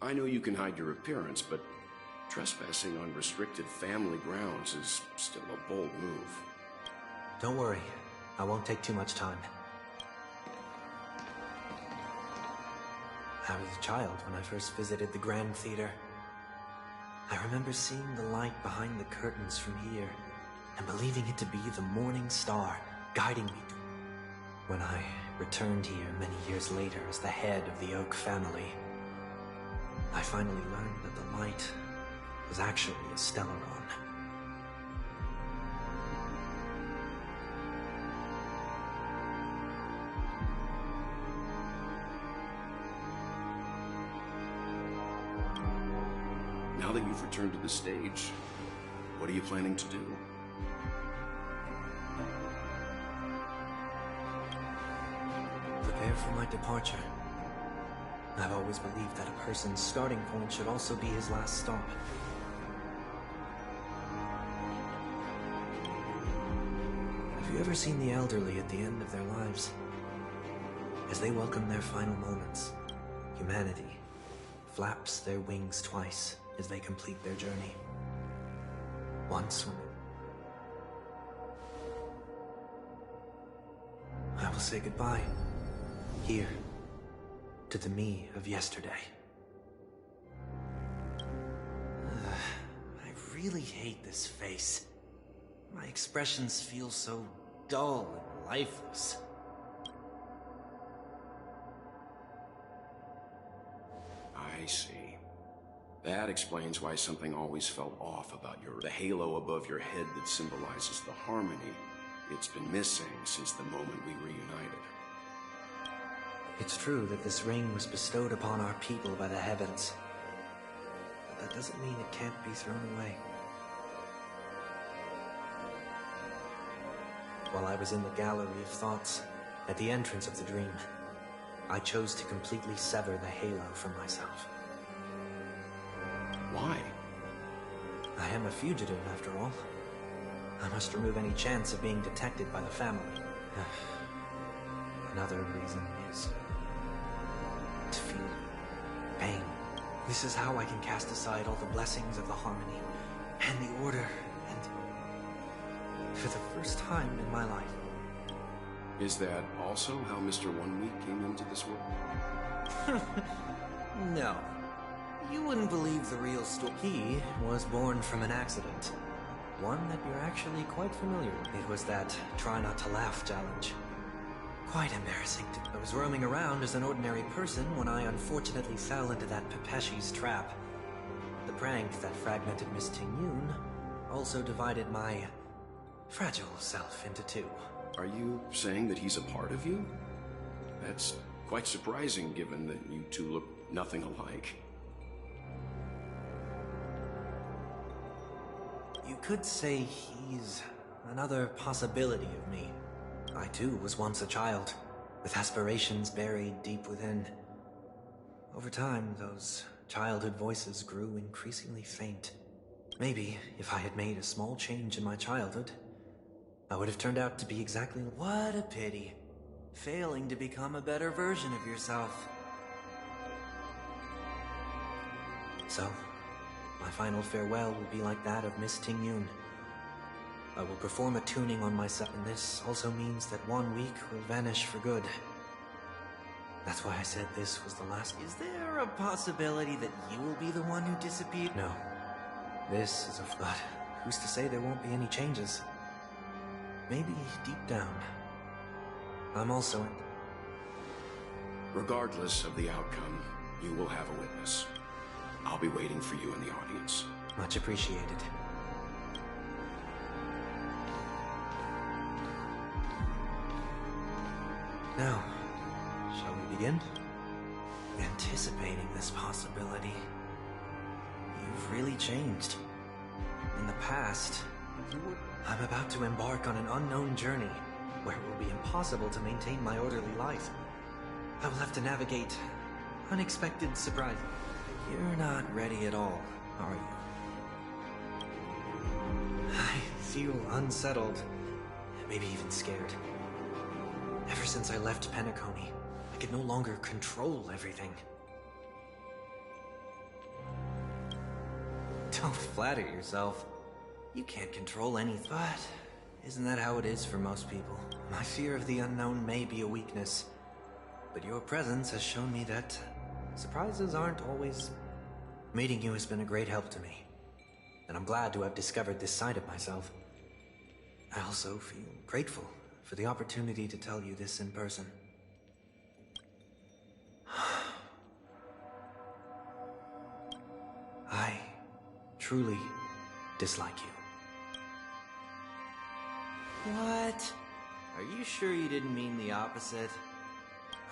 I know you can hide your appearance, but trespassing on restricted family grounds is still a bold move. Don't worry, I won't take too much time. I was a child when I first visited the Grand Theater. I remember seeing the light behind the curtains from here and believing it to be the morning star guiding me. When I returned here many years later as the head of the Oak family, I finally learned that the light was actually a Stellaron. Now that you've returned to the stage, what are you planning to do? Prepare for my departure. I've always believed that a person's starting point should also be his last stop. Have you ever seen the elderly at the end of their lives? As they welcome their final moments, humanity flaps their wings twice as they complete their journey. Once when I will say goodbye, here, to the me of yesterday. I really hate this face. My expressions feel so dull and lifeless. I see. That explains why something always felt off about the halo above your head that symbolizes the harmony. It's been missing since the moment we reunited. It's true that this ring was bestowed upon our people by the heavens. But that doesn't mean it can't be thrown away. While I was in the gallery of thoughts, at the entrance of the dream, I chose to completely sever the halo from myself. Why? I am a fugitive, after all. I must remove any chance of being detected by the family. Another reason is to feel pain. This is how I can cast aside all the blessings of the harmony and the order, and for the first time in my life. Is that also how Mr. 1 Week came into this world? No. You wouldn't believe the real story. He was born from an accident. One that you're actually quite familiar with. It was that try not to laugh challenge. Quite embarrassing. I was roaming around as an ordinary person when I unfortunately fell into that Pepeshi's trap. The prank that fragmented Miss Ting-Yun also divided my fragile self into two. Are you saying that he's a part of you? That's quite surprising given that you two look nothing alike. You could say he's another possibility of me. I too was once a child, with aspirations buried deep within. Over time, those childhood voices grew increasingly faint. Maybe if I had made a small change in my childhood, I would have turned out to be exactly— What a pity. Failing to become a better version of yourself. So, my final farewell will be like that of Miss Ting-Yun. I will perform a tuning on myself, and this also means that 1 week will vanish for good. That's why I said this was the last— Is there a possibility that you will be the one who disappeared? No. This is a— But who's to say there won't be any changes? Maybe deep down, I'm also in— Regardless of the outcome, you will have a witness. I'll be waiting for you in the audience. Much appreciated. Now, shall we begin? Anticipating this possibility, you've really changed. In the past, I'm about to embark on an unknown journey where it will be impossible to maintain my orderly life. I will have to navigate unexpected surprises. You're not ready at all, are you? I feel unsettled, maybe even scared. Ever since I left Penacony, I could no longer control everything. Don't flatter yourself. You can't control anything. But isn't that how it is for most people? My fear of the unknown may be a weakness, but your presence has shown me that surprises aren't always— Meeting you has been a great help to me, and I'm glad to have discovered this side of myself. I also feel grateful for the opportunity to tell you this in person. I truly dislike you. What? Are you sure you didn't mean the opposite?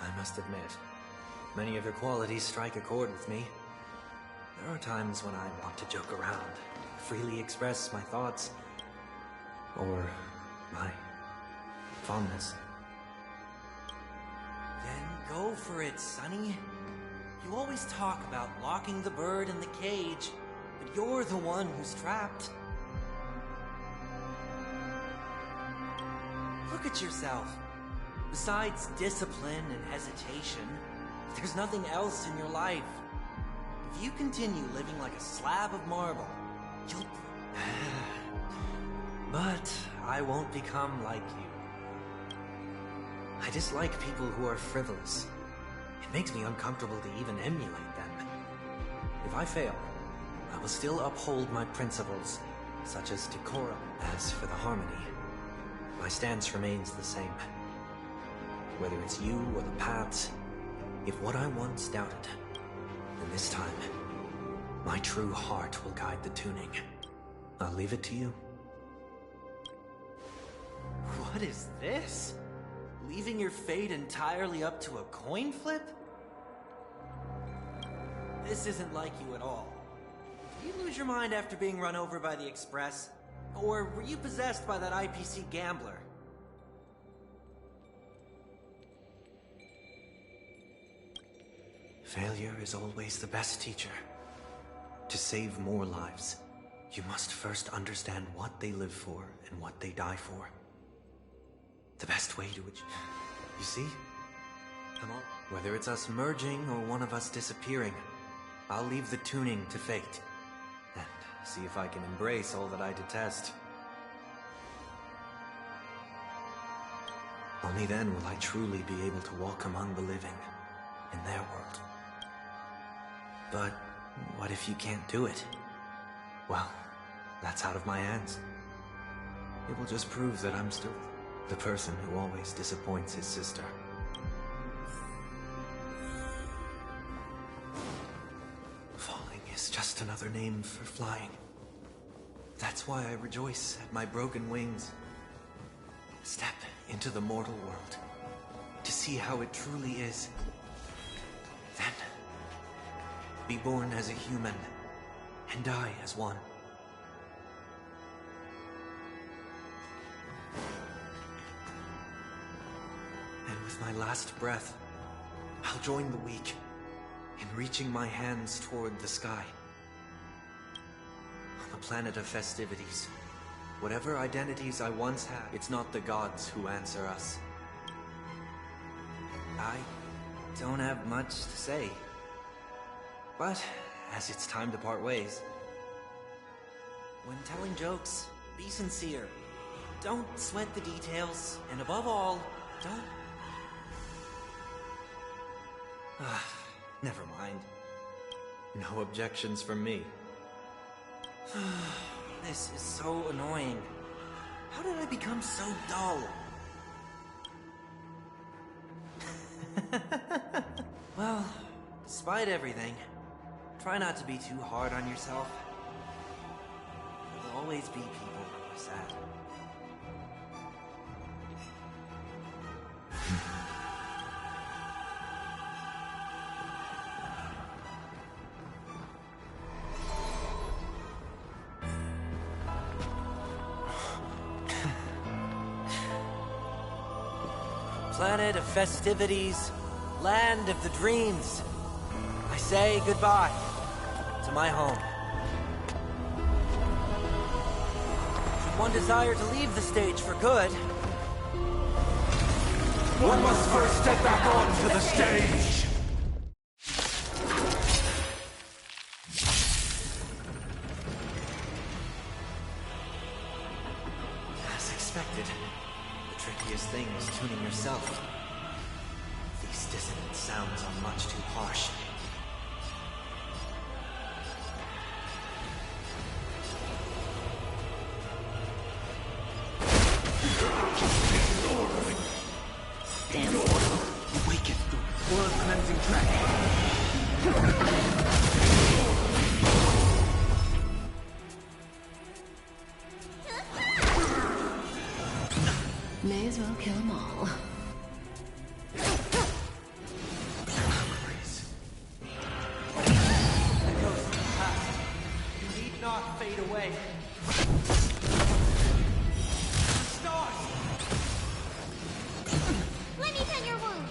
I must admit, many of your qualities strike a chord with me. There are times when I want to joke around, freely express my thoughts, or my fondness. Then Go for it, Sonny. You always talk about locking the bird in the cage, but you're the one who's trapped. Look at yourself. Besides discipline and hesitation, there's nothing else in your life. If you continue living like a slab of marble, you'll... But I won't become like you. I dislike people who are frivolous. It makes me uncomfortable to even emulate them. If I fail, I will still uphold my principles, such as decorum. As for the harmony, my stance remains the same. Whether it's you or the paths, if what I once doubted, then this time, my true heart will guide the tuning. I'll leave it to you. What is this? Leaving your fate entirely up to a coin flip? This isn't like you at all. Did you lose your mind after being run over by the Express? Or were you possessed by that IPC gambler? Failure is always the best teacher. To save more lives, you must first understand what they live for and what they die for. The best way to achieve... You see? Come on. Whether it's us merging or one of us disappearing, I'll leave the tuning to fate. And see if I can embrace all that I detest. Only then will I truly be able to walk among the living, in their world. But what if you can't do it? Well, that's out of my hands. It will just prove that I'm still the person who always disappoints his sister. Falling is just another name for flying. That's why I rejoice at my broken wings. Step into the mortal world to see how it truly is. Then, be born as a human and die as one. And with my last breath, I'll join the weak in reaching my hands toward the sky. On the planet of festivities, whatever identities I once had, it's not the gods who answer us. I don't have much to say. But, as it's time to part ways, when telling jokes, be sincere. Don't sweat the details, and above all, don't... Never mind. No objections from me. This is so annoying. How did I become so dull? Well, despite everything, try not to be too hard on yourself. There'll always be people who are sad. Planet of festivities, land of the dreams. I say goodbye to my home. Should one desire to leave the stage for good, one must first step back onto the stage! As expected, the trickiest thing was tuning yourself. These dissonant sounds are much too harsh. Damn. Awaken. World cleansing track. May as well kill them all. Echoes of the past. You need not fade away. Stars! Let me tend your wound.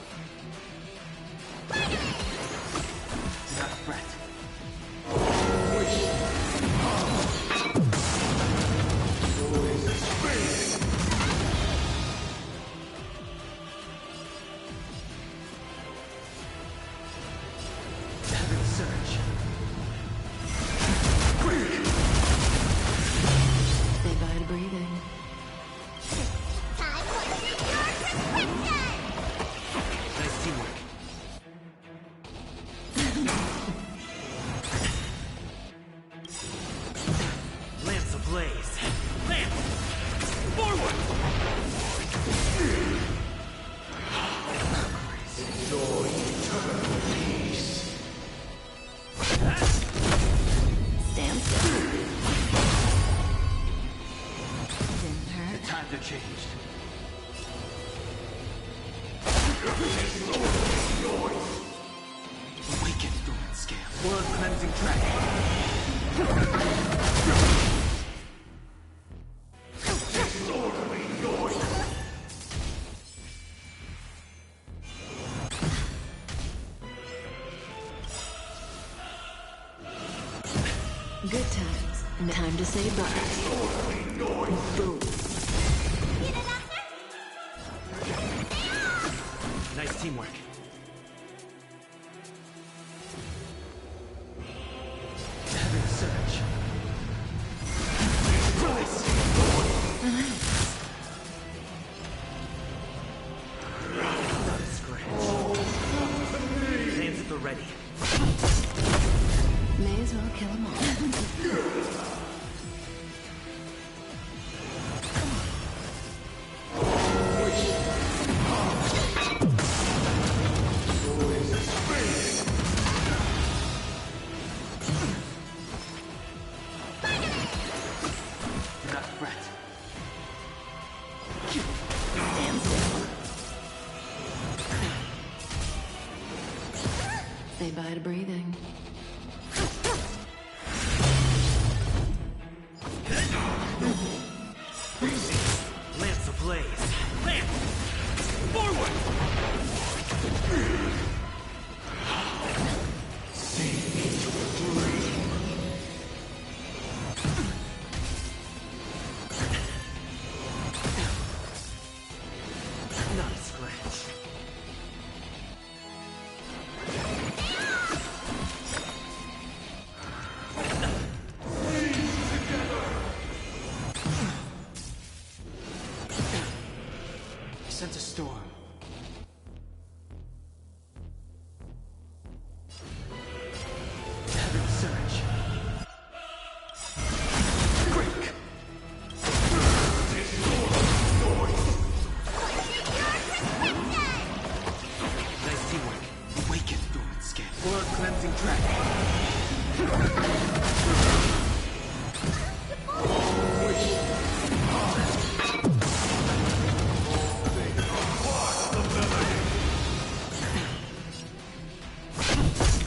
cleansing track. Disorderly noise. Good times. Time to say bye. Disorderly noise. Boom. Nice teamwork. Heaven Surge. Not a scratch. Hands at the ready. May as well kill them all. Do not fret. Stand still. Say bye to breathing. Lance ablaze. Lance! Forward! Sink into a dream. Not a scratch. Sense a storm. Heaven Surge. Break! Nice teamwork. Awaken dormant skin. Blood cleansing track.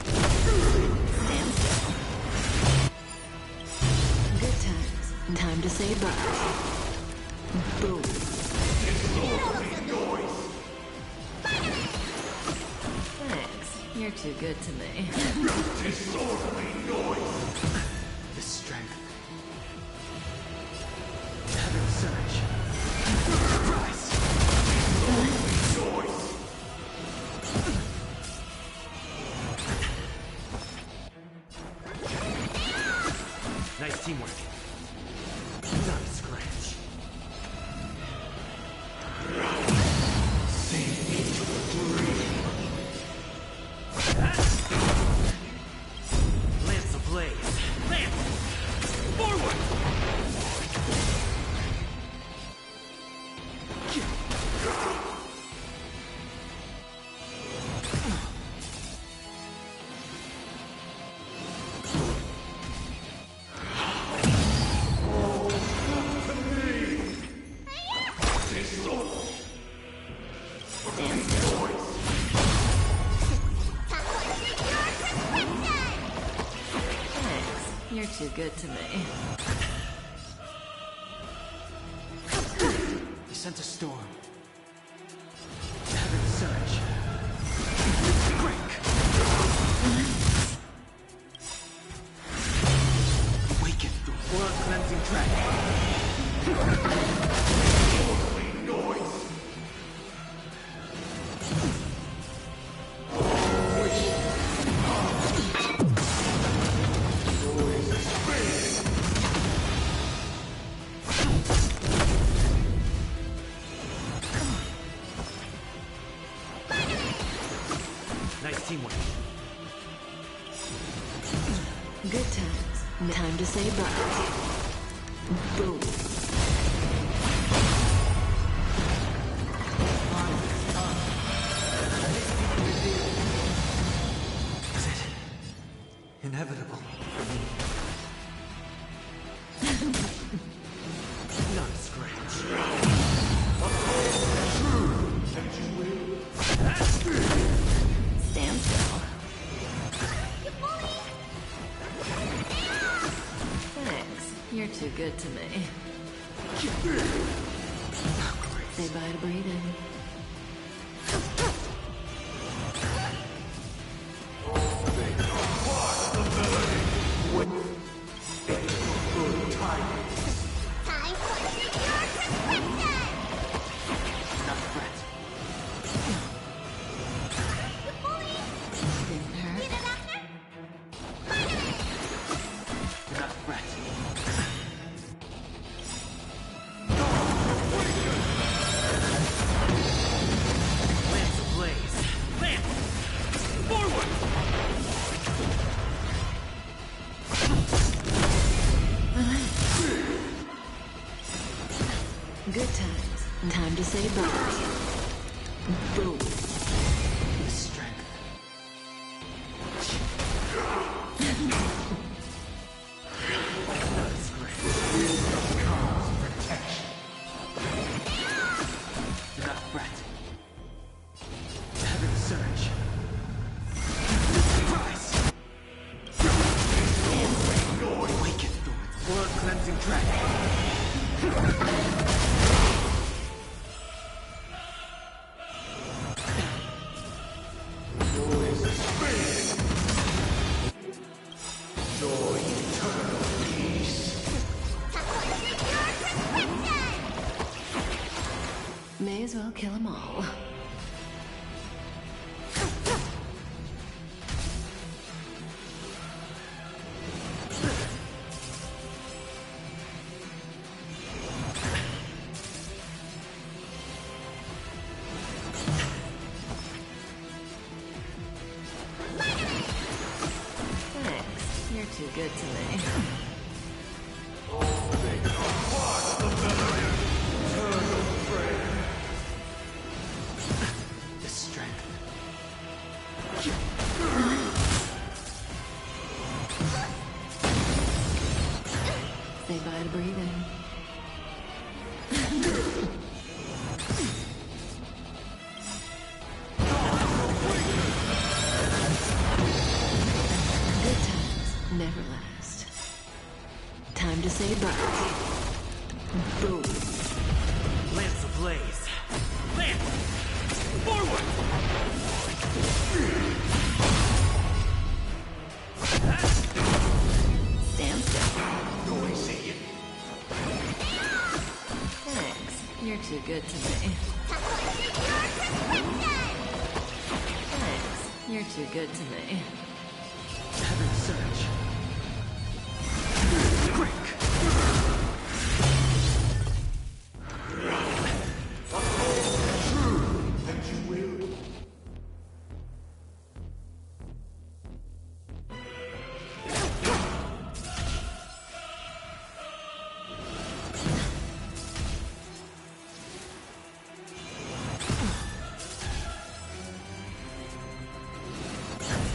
Stand still. Good times. Time to say bye. Boom. Thanks. You're too good to me. Disorderly noise. The strength. Heaven Surge. Rise! Noise. Nice teamwork. Not a scratch. Sink into a dream. Lance ablaze. Lance! Forward! Stand still. Thanks. You're too good to me. You sent a storm. Heaven Surge. Break! Awaken through blood cleansing track. Disorderly noise. Nice teamwork. Good times. Time to say bye. Boom. Is it inevitable for me? Not a scratch. Stand still. too good to me. Say bye to breathing. Time for your prescription! Not a threat. You bully! Didn't hurt. Need a doctor? Not a threat. Lance ablaze. Lance! Forward! Good times. Time to say bye. Boom. The strength. Not a threat. Heaven surge. Surprise! Awaken thorns. Blood cleansing track. May as well kill them all. Thanks. You're too good to me. The strength. Say bye to breathing. Good times never last. Time to say bye. Boom. Lance ablaze. Lance! Forward! Stand still. Thanks. You're too good to me. Thanks. You're too good to me. Heaven surge.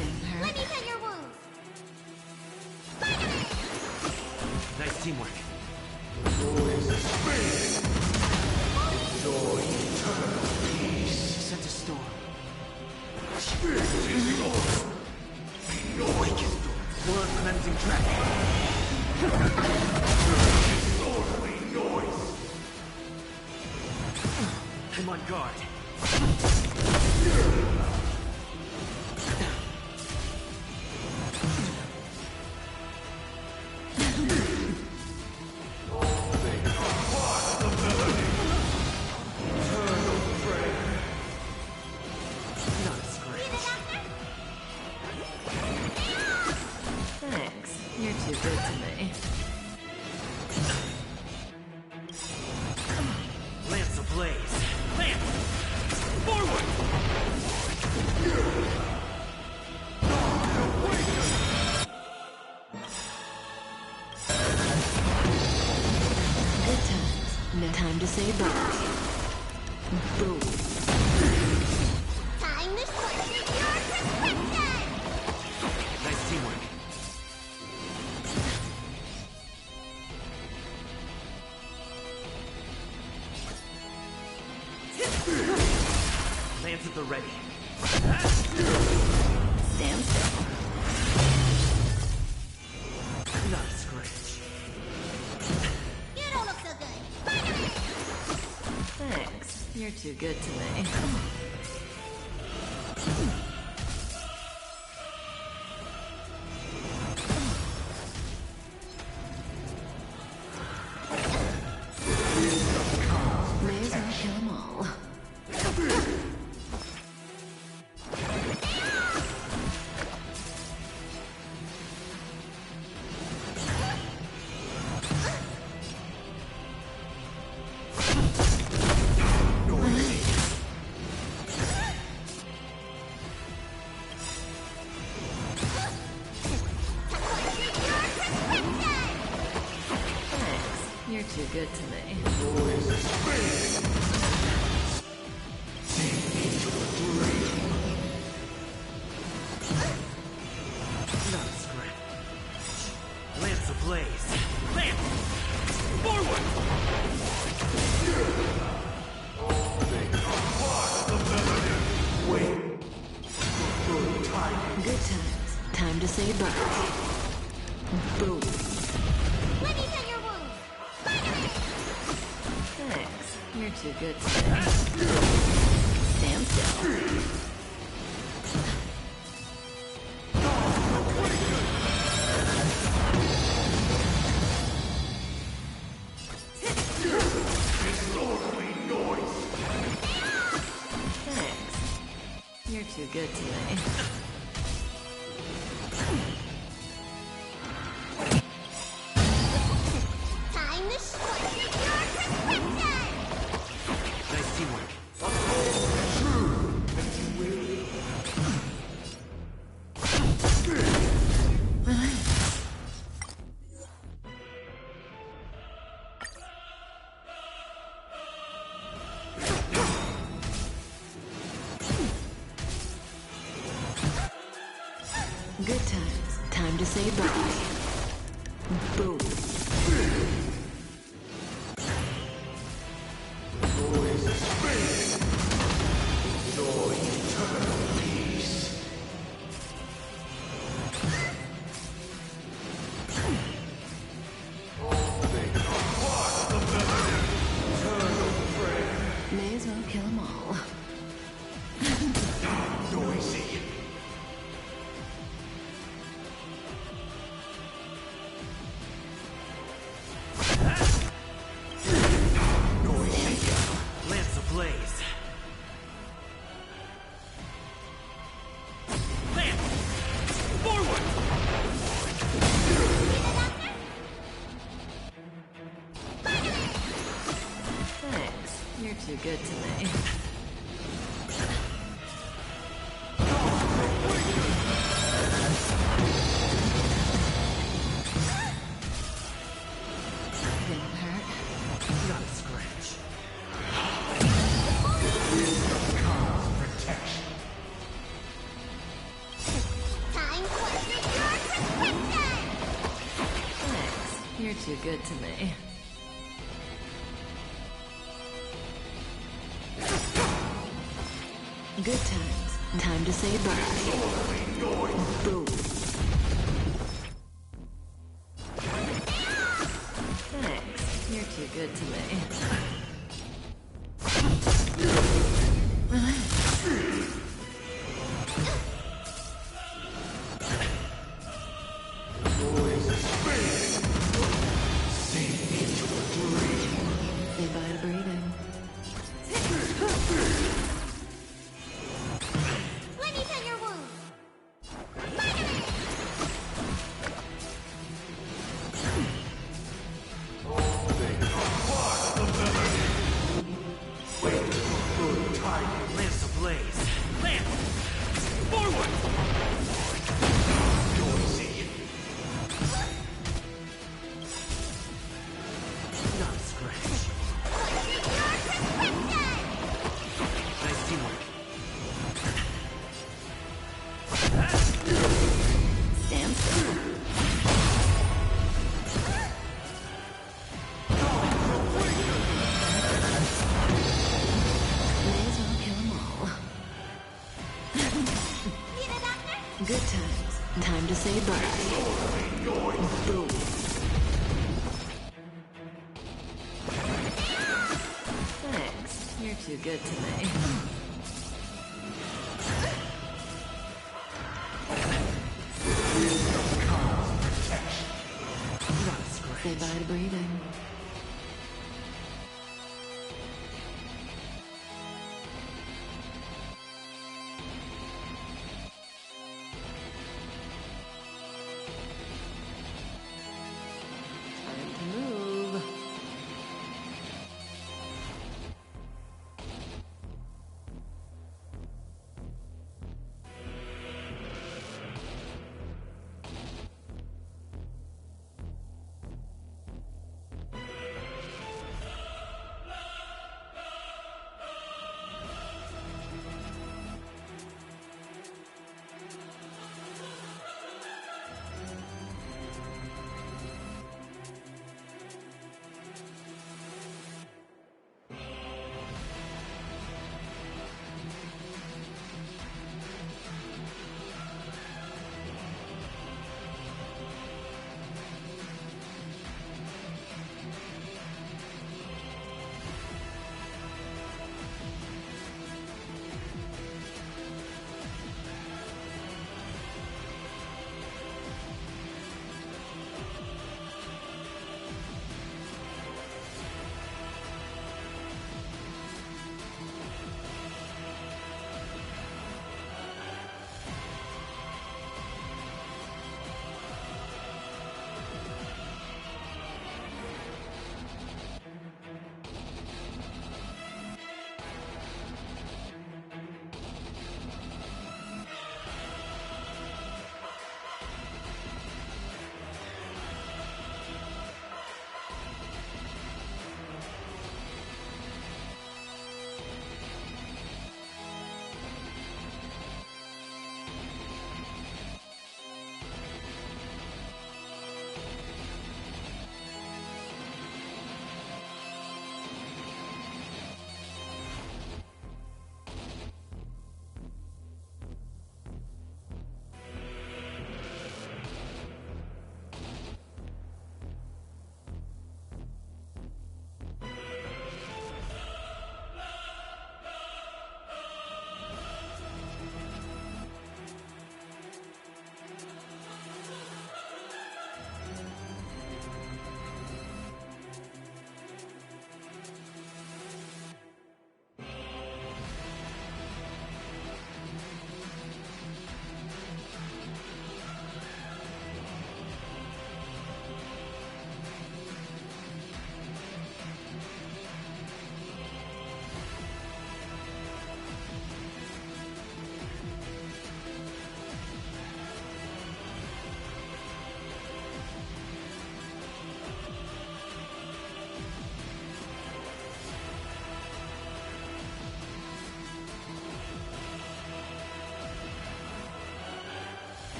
Didn't hurt. Let me tend your wounds! Nice teamwork. Sent a storm. Blood cleansing track. I'm on guard. Not a scratch. Thanks. You're too good to me. Lance ablaze. Lance! Forward! Good times. No time to say bye. Boom. Time to push your prescription! Nice teamwork. Lance at the ready. Stand still. Not a scratch. You're too good to me. May as well kill them all. You're too good to me. Not a scratch. Lance ablaze. Lance! Forward! Good times. Time to say bye. Boom. Let me tend your wounds. Thanks. You're too good to me. Stand still. Thanks. You're too good to me. Time to squish your prescription! Nice teamwork. Good times. Time to say bye. Boom. May as well kill them all. Noisy. Lance ablaze. Lance! Forward! Thanks. You're too good to me. Didn't hurt. Not a scratch. Protection. Time to squish your prescription! Thanks. You're too good to me. Good times. Time to say bye. Boom. Thanks. You're too good to me. Say bye to breathing. Let me tend your wounds. Lance ablaze. Lance! Forward! Noisy. Not a scratch. Nice teamwork. Stand still. May as well kill them all. Good times. Time to say bye. Boom. Thanks. You're too too good today. Say bye to breathing. Time to move.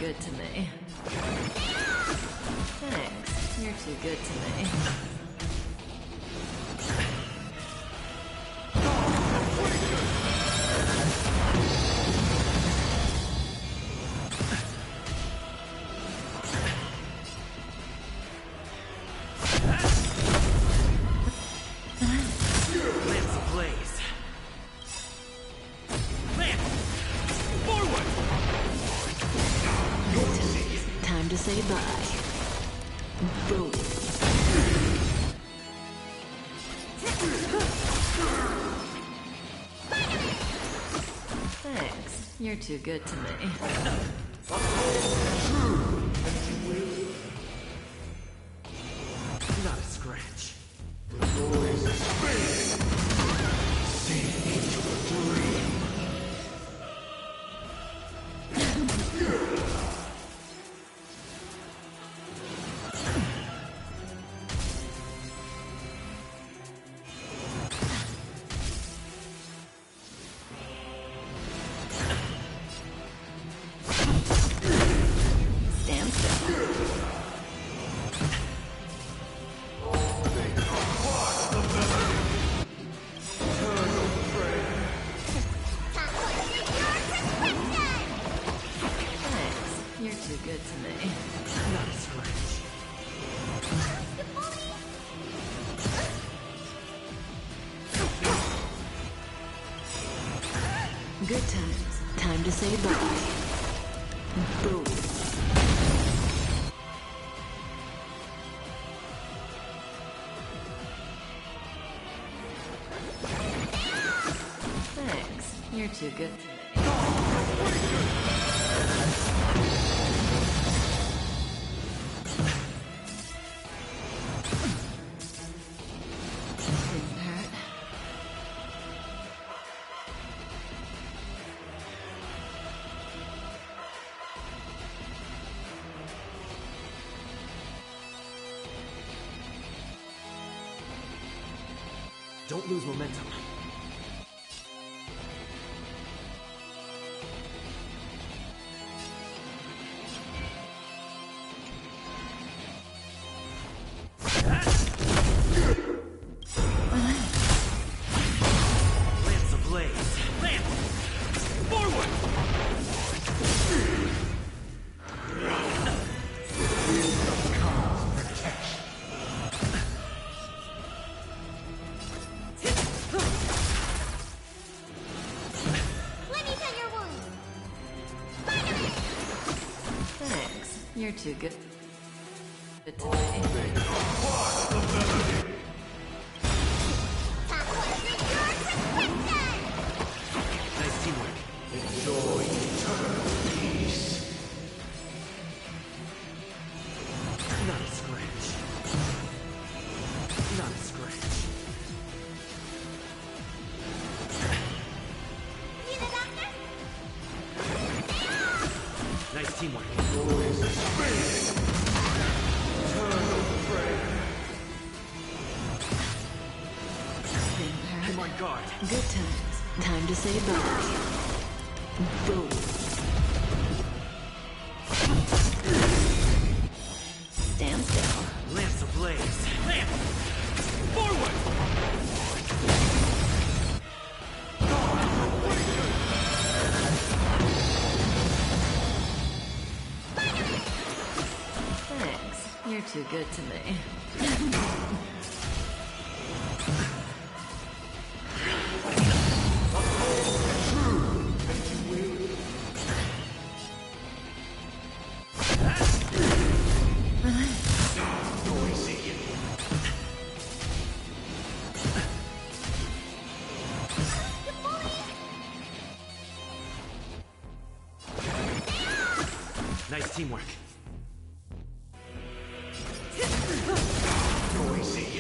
good to me. Thanks. You're too good to me. Time to say bye. Boom. Thanks. You're too good to me. Not a scratch. Stand still. Thanks. You're too good to me. Not a scratch. Good times. Time to say bye. Boom. Thanks. You're too good to me. Didn't hurt. Don't lose momentum. Lance ablaze. Lance! Forward! Let me tend your wound. Thanks. You're too good to me. Nice teamwork. Enjoy eternal peace. Not a scratch. Not a scratch. Need a doctor? Nice teamwork. Eternal prayer. Didn't hurt. I'm on guard. Good times. Time to say bye. Boom. Stand still. Lance ablaze. Lance! Forward! Thanks. You're too good to me. Nice teamwork. Noisy.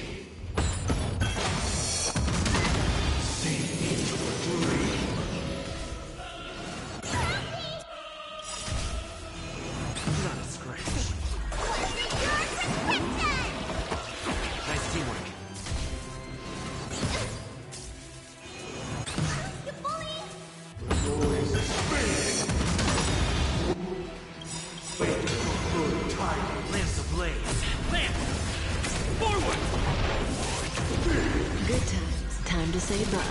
say bye.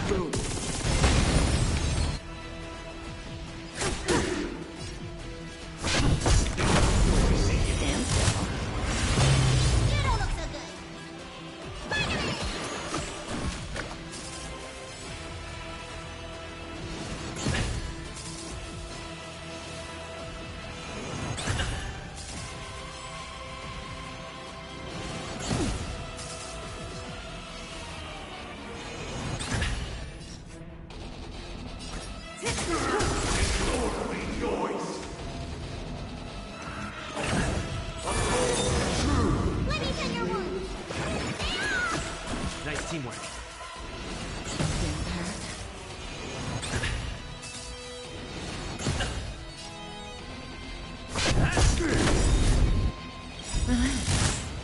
Boom. Stand still. You don't look so good. Let me tell your wound. Nice teamwork. Didn't hurt.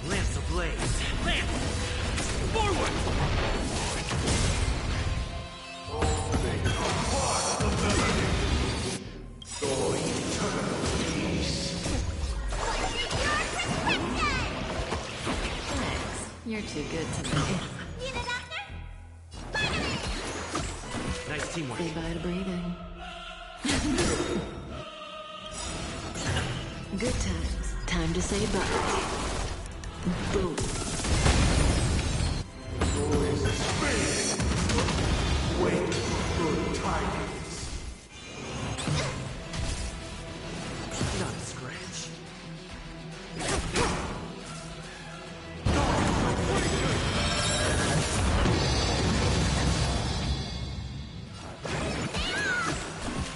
Lance ablaze. Lance! Forward! Thanks. You're too good to me. Need a doctor? Nice teamwork. Say bye to breathing. Good times. Time to say bye. Boom. Wait for good tidings. Not a scratch.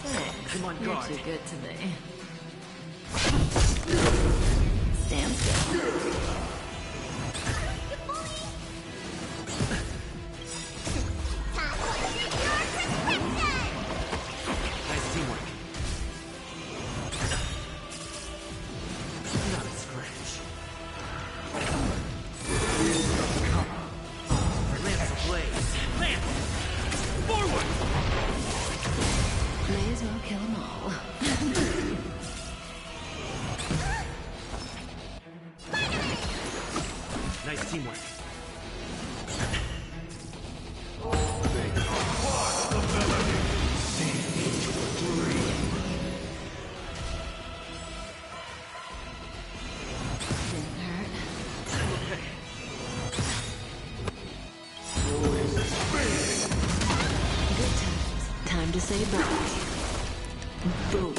Thanks. I'm on You're guard. too good to me. Stand still. Nice teamwork. Not a scratch. Lance ablaze. Lance! Forward! May as well kill them all. Nice teamwork. Didn't hurt. Okay. Good times. Time to say bye. Boom.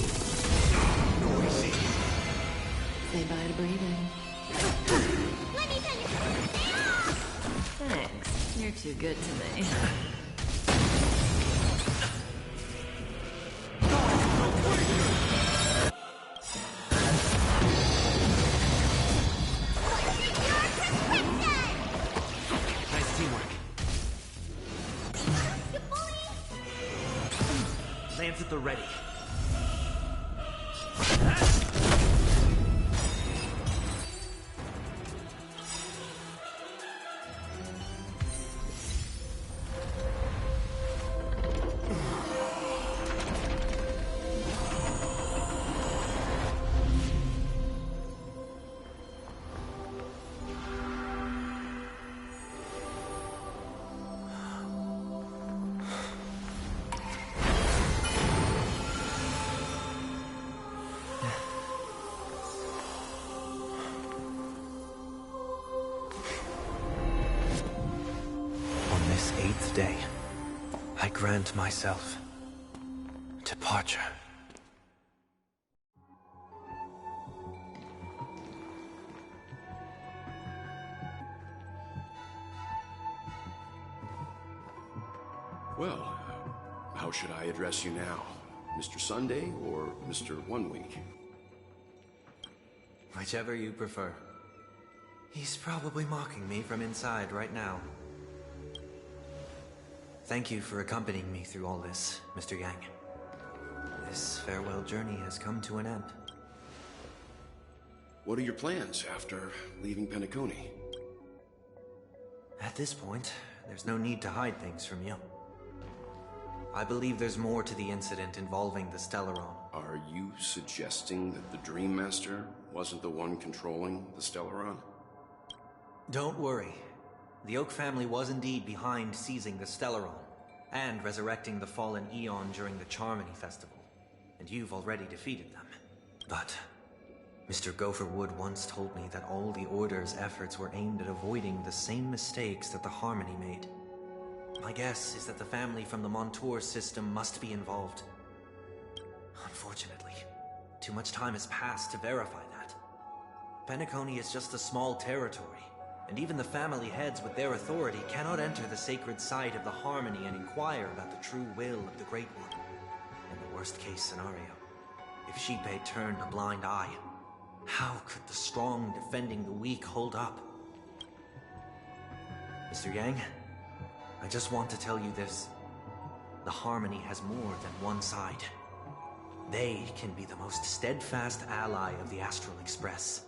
Noisy. Say bye to breathing. Let me tell you. Thanks. You're too good to me. Nice teamwork. Lance at the ready. On this 8th day, I grant myself departure. Well, how should I address you now? Mr. Sunday or Mr. 1 Week? Whichever you prefer. He's probably mocking me from inside right now. Thank you for accompanying me through all this, Mr. Yang. This farewell journey has come to an end. What are your plans after leaving Penacony? At this point, there's no need to hide things from you. I believe there's more to the incident involving the Stellaron. Are you suggesting that the Dream Master wasn't the one controlling the Stellaron? Don't worry. The Oak family was indeed behind seizing the Stellaron, and resurrecting the fallen Eon during the Charmony Festival, and you've already defeated them. But Mr. Gopherwood once told me that all the Order's efforts were aimed at avoiding the same mistakes that the Harmony made. My guess is that the family from the Montour system must be involved. Unfortunately, too much time has passed to verify that. Penacony is just a small territory, and even the family heads with their authority cannot enter the sacred site of the Harmony and inquire about the true will of the Great One. In the worst-case scenario, if Shipei turned a blind eye, how could the strong defending the weak hold up? Mr. Yang, I just want to tell you this. The Harmony has more than one side. They can be the most steadfast ally of the Astral Express.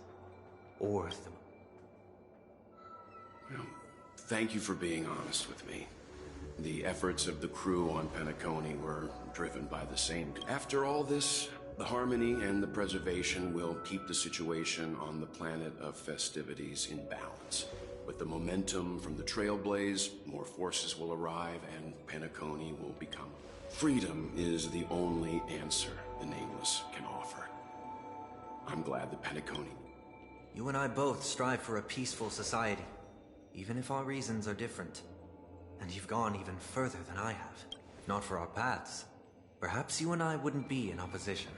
Or the... Well, thank you for being honest with me. The efforts of the crew on Penacony were driven by the same... After all this, the Harmony and the Preservation will keep the situation on the planet of festivities in balance. With the momentum from the Trailblaze, more forces will arrive and Penacony will become... Freedom is the only answer the Nameless can offer. I'm glad that Penacony... You and I both strive for a peaceful society, even if our reasons are different. And you've gone even further than I have. If not for our paths, perhaps you and I wouldn't be in opposition.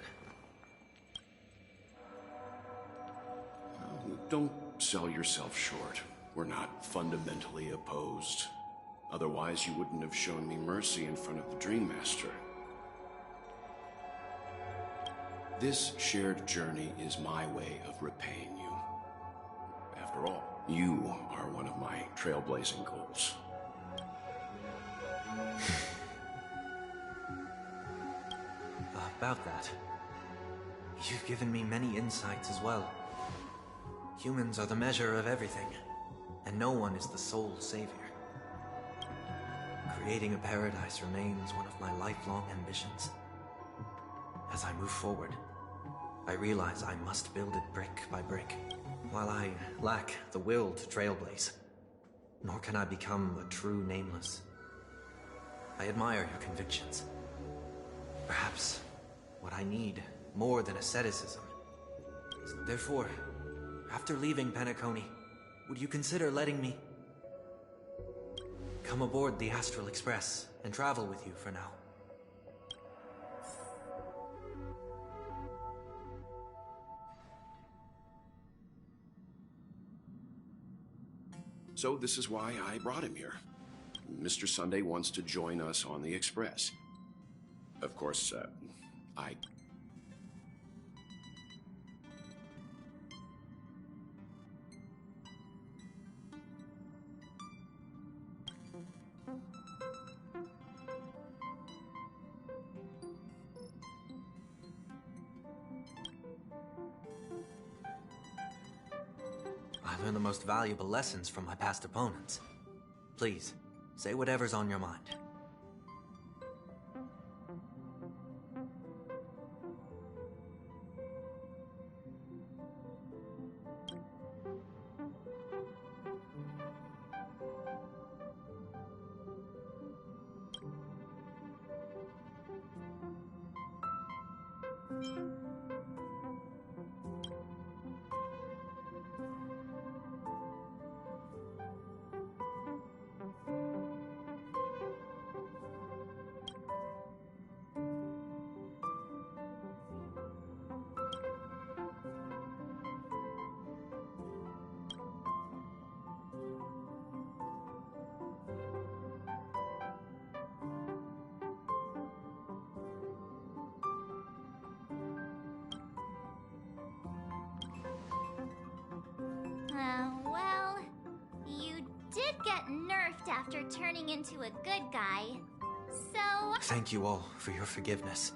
Don't sell yourself short. We're not fundamentally opposed. Otherwise, you wouldn't have shown me mercy in front of the Dream Master. This shared journey is my way of repaying you. After all, you are one of my trailblazing goals. About that, you've given me many insights as well. Humans are the measure of everything, and no one is the sole savior. Creating a paradise remains one of my lifelong ambitions. As I move forward, I realize I must build it brick by brick. While I lack the will to trailblaze, nor can I become a true Nameless. I admire your convictions. Perhaps what I need, more than asceticism, is... Therefore, after leaving Penacony, would you consider letting me come aboard the Astral Express and travel with you for now? So this is why I brought him here. Mr. Sunday wants to join us on the Express. Of course, I... I learned the most valuable lessons from my past opponents. Please, say whatever's on your mind. Well, you did get nerfed after turning into a good guy. So... Thank you all for your forgiveness.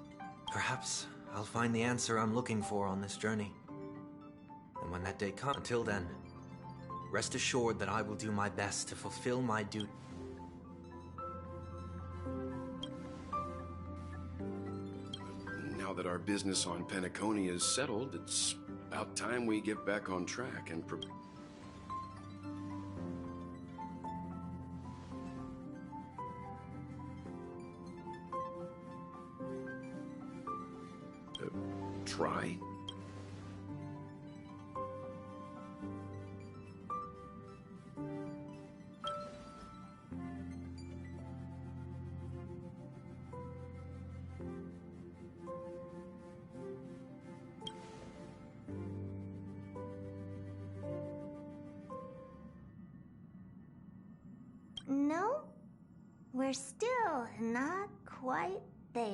Perhaps I'll find the answer I'm looking for on this journey. And when that day comes, until then, rest assured that I will do my best to fulfill my duty. Now that our business on Penacony is settled, it's about time we get back on track and try? No, we're still not quite there.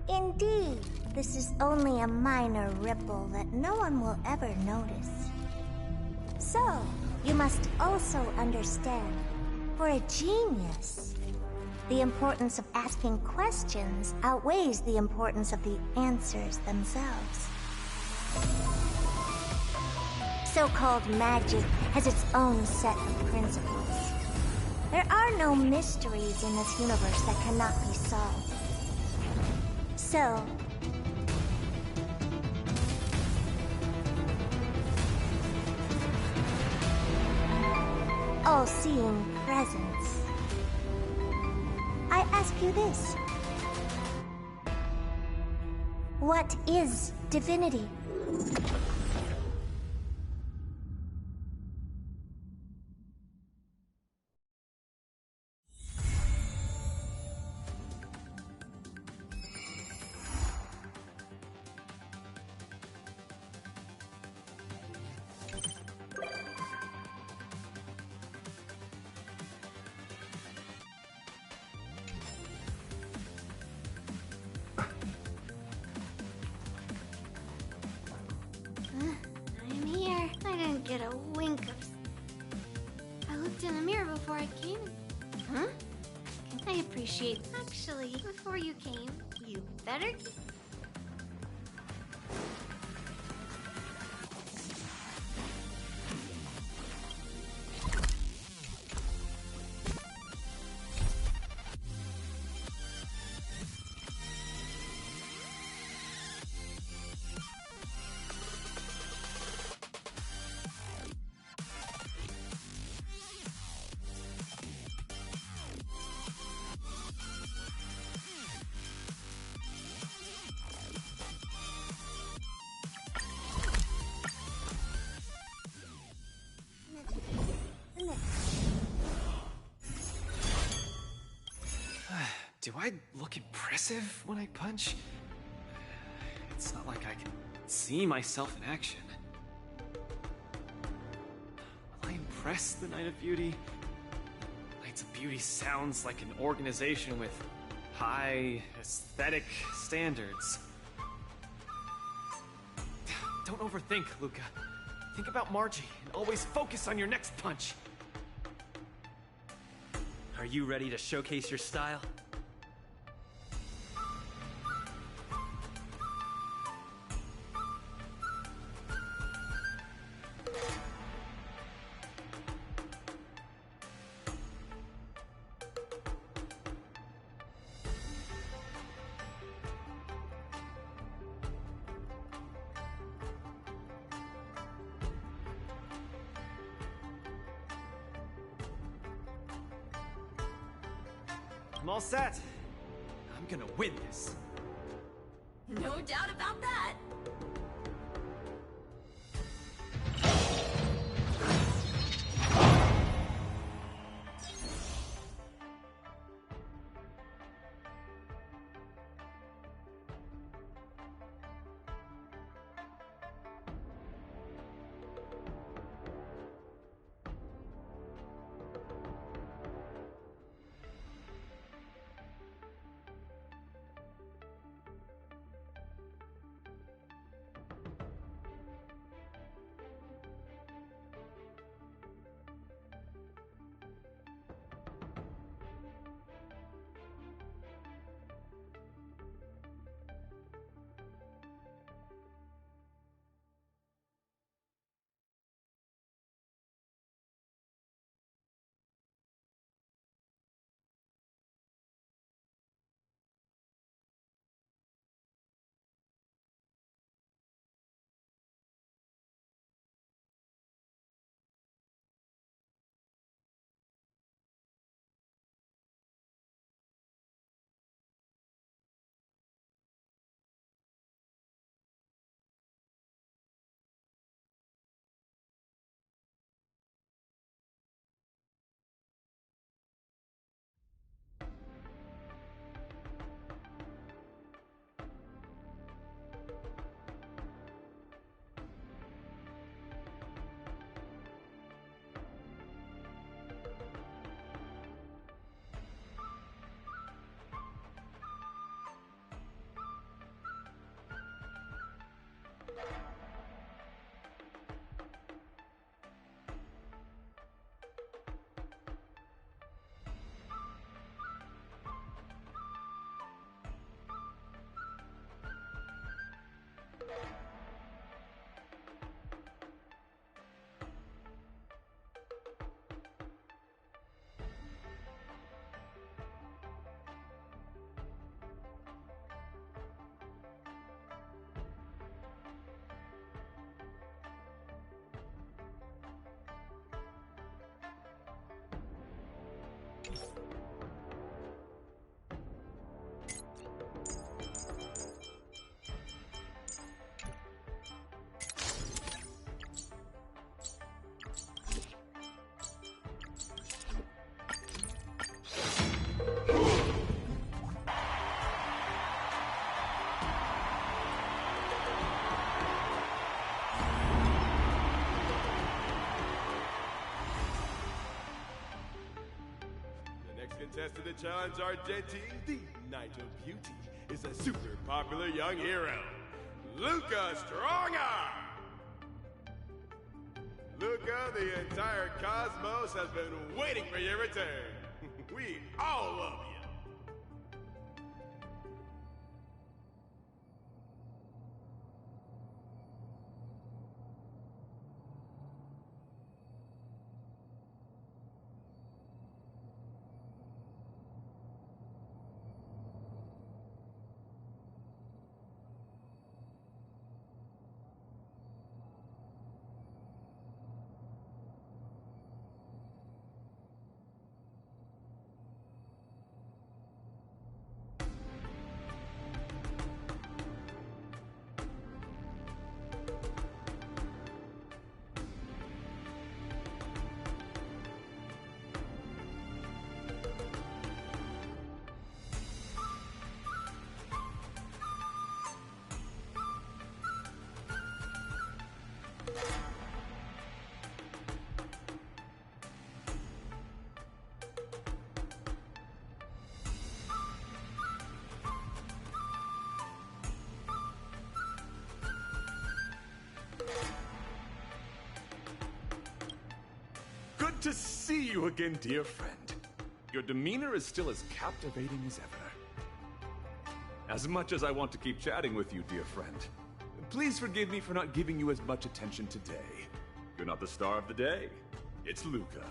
Indeed, this is only a minor ripple that no one will ever notice. So, you must also understand, for a genius, the importance of asking questions outweighs the importance of the answers themselves. So-called magic has its own set of principles. There are no mysteries in this universe that cannot be solved. So, all-seeing presence, I ask you this. What is divinity? I'm here. I didn't get a wink of... I looked in the mirror before I came. Huh? I appreciate... Actually, before you came, you better... Do I look impressive when I punch? It's not like I can see myself in action. Will I impress the Knight of Beauty? Knights of Beauty sounds like an organization with high aesthetic standards. Don't overthink, Luca. Think about Margie and always focus on your next punch. Are you ready to showcase your style? I'm all set. I'm gonna win this. No doubt about that. Contestant to challenge Argentine, the Knight of Beauty, is a super popular young hero, Luca Strongarm! Luca, the entire cosmos has been waiting for your return. We all love you. Good to see you again, dear friend. Your demeanor is still as captivating as ever. As much as I want to keep chatting with you, dear friend, please forgive me for not giving you as much attention today. You're not the star of the day. It's Luca.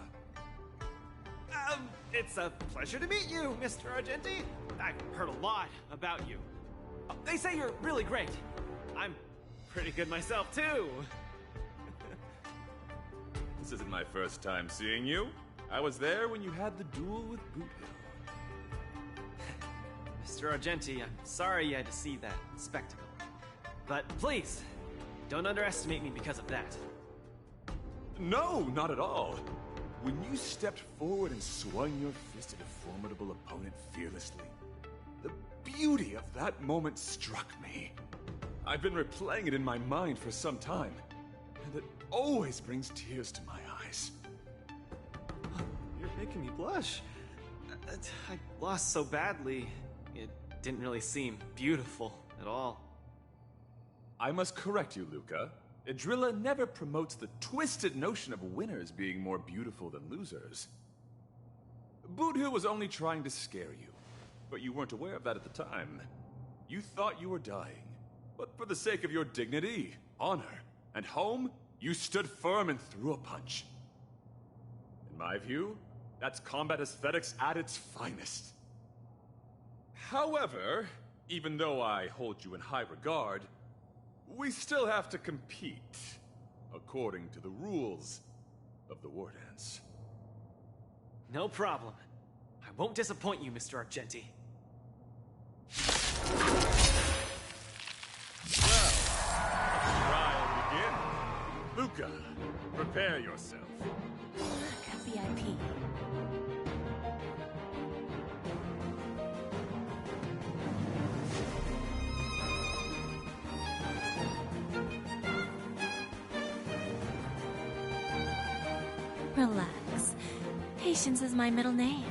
It's a pleasure to meet you, Mr. Argenti. I've heard a lot about you. They say you're really great. I'm pretty good myself, too. This isn't my first time seeing you. I was there when you had the duel with Boot Hill. Mr. Argenti, I'm sorry you had to see that spectacle. But please, don't underestimate me because of that. No, not at all. When you stepped forward and swung your fist at a formidable opponent fearlessly, the beauty of that moment struck me. I've been replaying it in my mind for some time, and it always brings tears to my eyes. You're making me blush. I lost so badly, it didn't really seem beautiful at all. I must correct you, Luca. Idrilla never promotes the twisted notion of winners being more beautiful than losers. Boothill was only trying to scare you, but you weren't aware of that at the time. You thought you were dying, but for the sake of your dignity, honor, and home, you stood firm and threw a punch. In my view, that's combat aesthetics at its finest. However, even though I hold you in high regard, we still have to compete, according to the rules of the War Dance. No problem. I won't disappoint you, Mr. Argenti. Well, let's try and begin. Luca, prepare yourself. Got VIP. Relax. Patience is my middle name.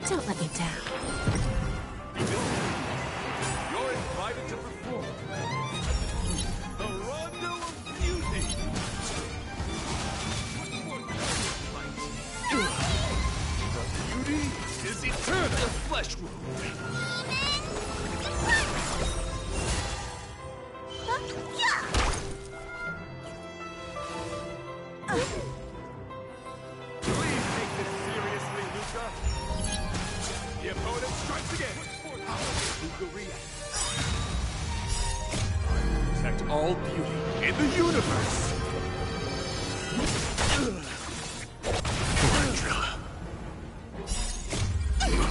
Don't let me down. You're invited to perform the Rondo of Beauty. The beauty is eternal. The flesh wound. Protect all beauty in the universe!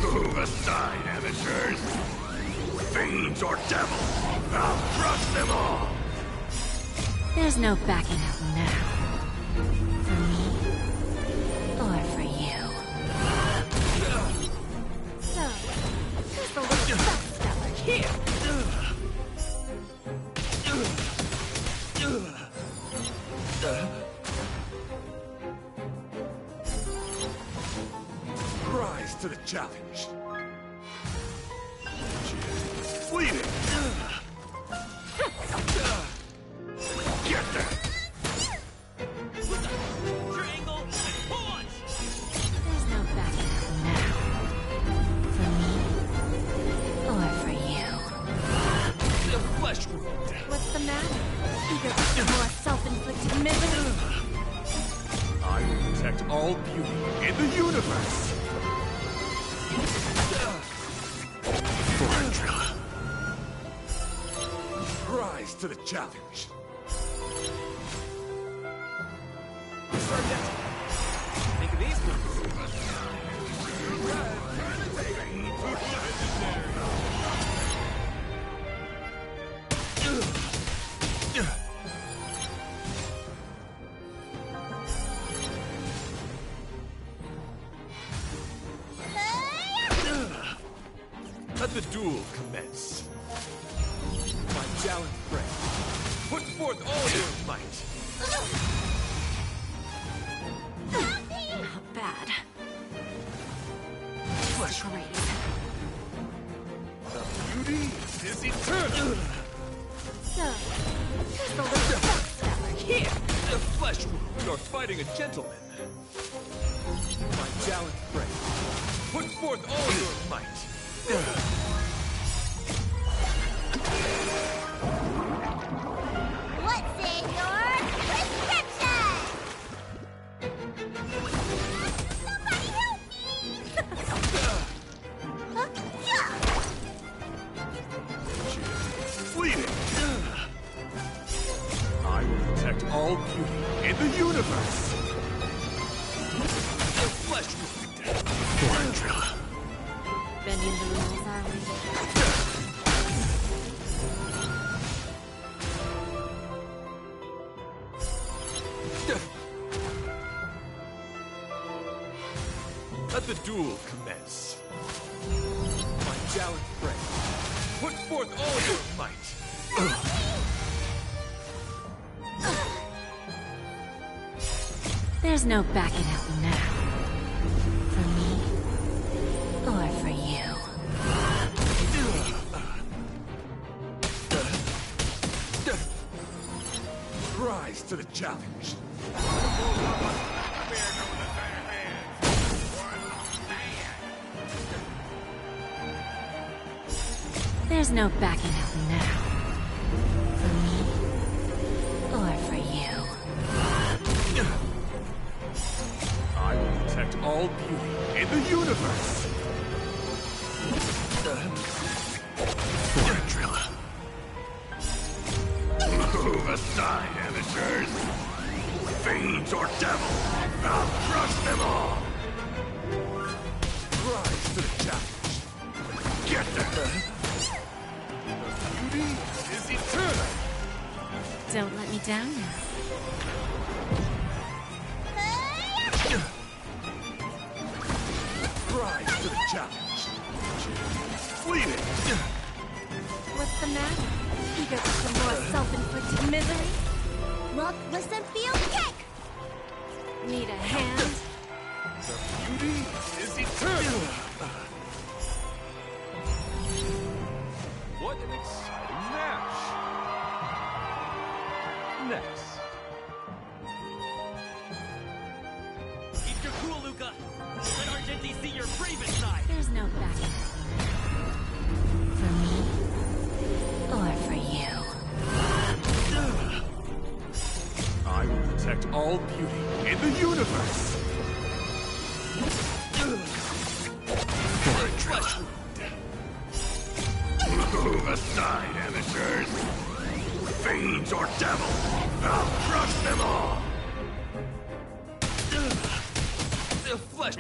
Move aside, amateurs! Fiends or devils, I'll crush them all! There's no backing out now. For me, or for you. So, who's the little backstabber here? Rise to the challenge. Fleeting. Get that. There's no backing out now. For me, or for you. The flesh wound. What's the matter? Eager for more self-inflicted misery? I will protect all beauty in the universe! Forandrilla. Rise to the challenge. Think of these ones. Let the duel commence. My gallant friend, put forth all your might. Not bad. Flesh Great. The beauty is eternal. So, who's the little backstabber here? The flesh wound. You're fighting a gentleman. My gallant friend, put forth all your might. What's in your prescription? Somebody help me! Fleeting. I will protect all beauty in the universe. The flesh wound. Forandrilla. Bending the rules, are we? Let the duel commence. My gallant friend, put forth all your might. There's no backing out now. For me, or for you. Rise to the challenge. There's no backing out now. For me, or for you. I will protect all beauty in the universe. Forandrilla. Move aside, amateurs. Fiends or devils, I'll crush them all. Rise to the challenge. Get that. Beauty is eternal. Don't let me down now. Rise to the challenge. Fleeting. What's the matter? Eager for some more self-inflicted misery? Look, listen, feel, kick! Need a hand? The beauty is eternal. What an exciting match. Next. Keep your cool, Luca. Let Argenti see your bravest side. There's no backing out. For me, or for you. I will protect all beauty in the universe. Forandrilla. Aside, amateurs! Fiends or devils, I'll crush them all! The flesh.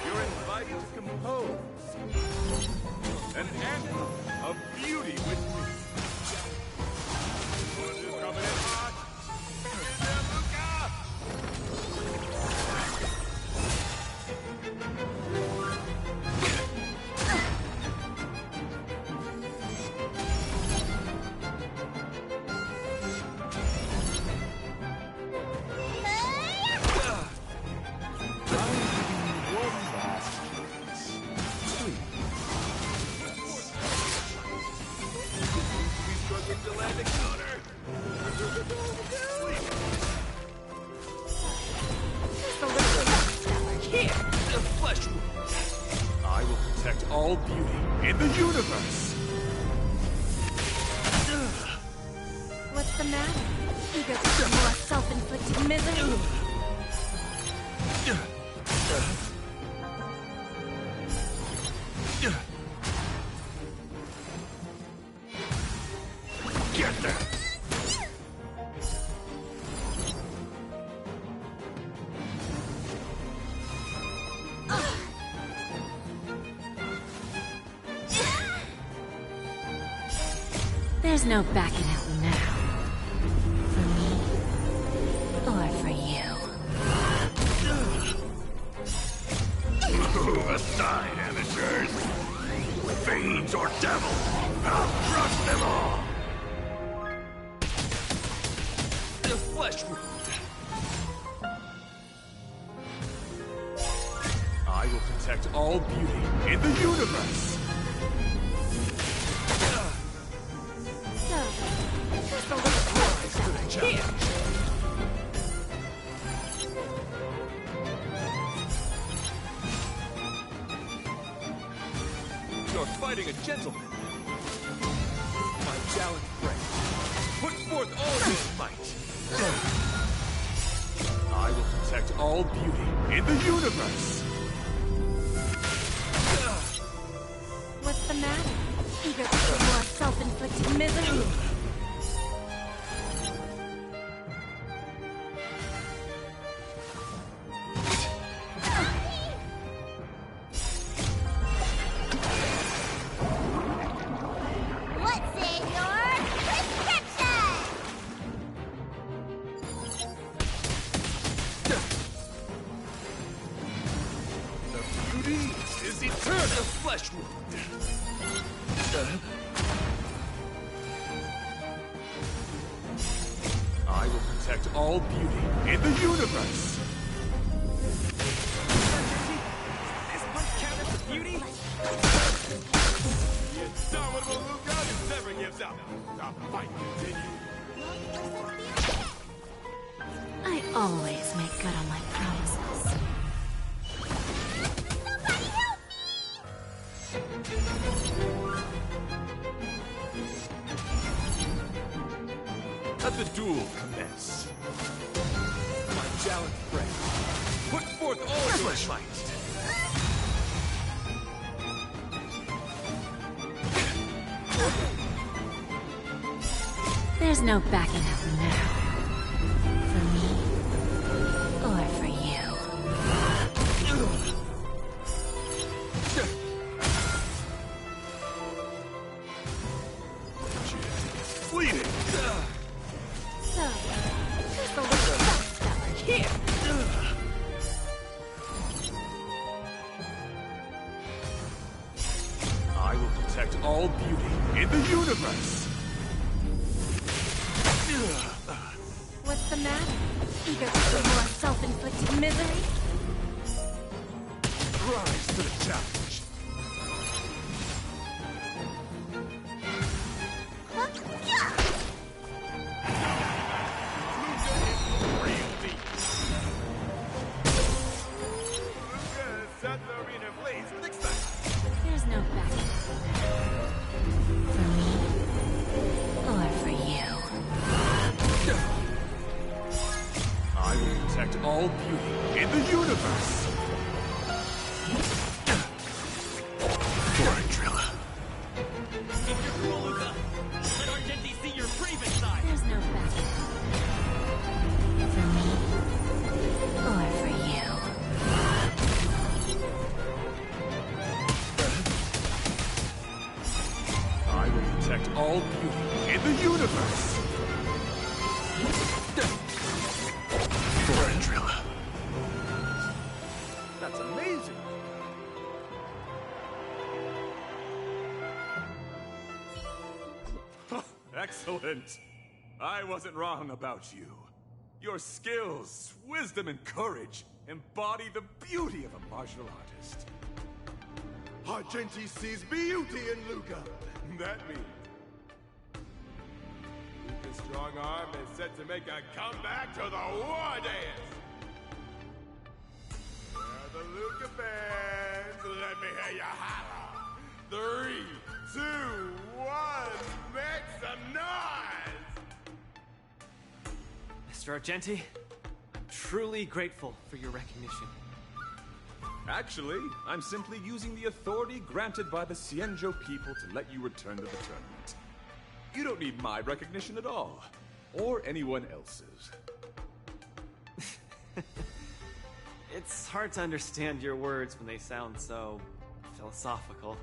You're invited to compose. An anthem of beauty with me. Coming in hot. All beauty in the universe. What's the matter? Eager for more self-inflicted misery? Get there! There's no backing out now. For me, or for you. Move aside, amateurs! Fiends or devils, I'll crush them all! The flesh wound. I will protect all beauty in the universe. Just a little closer. Here! You're fighting a gentleman. My gallant friend, put forth all your might. I will protect all beauty in the universe. What's the matter? Eager for more self-inflicted misery? What's in your prescription? The beauty is eternal. Flesh wound. I will protect all beauty in the universe. This punch count as beauty? The indomitable Luca never gives up. The fight continues. I always make good on my promises. Let the duel commence. My gallant friend, put forth all your might. There's no backing out now. For me, or for you. Fleeting. So, just a little backstabbing here. I will protect all beauty in the universe. What's the matter? Eager for more self-inflicted misery? Rise to the challenge. Set the arena ablaze with excitement. There's no backing out. For me, or for you. I will protect all beauty in the universe. For it, Drilla. all beauty in the universe. For Andrilla. That's amazing. Excellent. I wasn't wrong about you. Your skills, wisdom, and courage embody the beauty of a martial artist. Argenti sees beauty in Luca. That means Luca's strong arm is set to make a comeback to the war dance. Now the Luca fans, let me hear you holler. 3, 2, 1, make some noise! Mr. Argenti, I'm truly grateful for your recognition. Actually, I'm simply using the authority granted by the Cienjo people to let you return to the tournament. You don't need my recognition at all, or anyone else's. It's hard to understand your words when they sound so philosophical.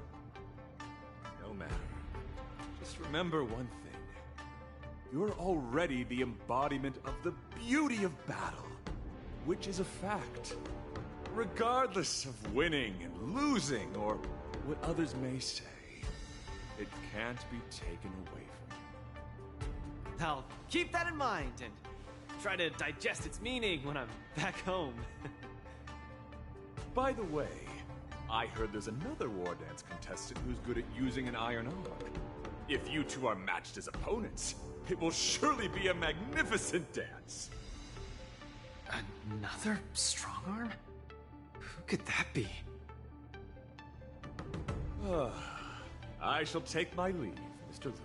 No matter. Just remember one thing. You're already the embodiment of the beauty of battle, which is a fact. Regardless of winning and losing, or what others may say, it can't be taken away from you. I'll keep that in mind and try to digest its meaning when I'm back home. By the way, I heard there's another war dance contestant who's good at using an iron arm. If you two are matched as opponents, it will surely be a magnificent dance. Another strong arm? Who could that be? I shall take my leave, Mr. Luca.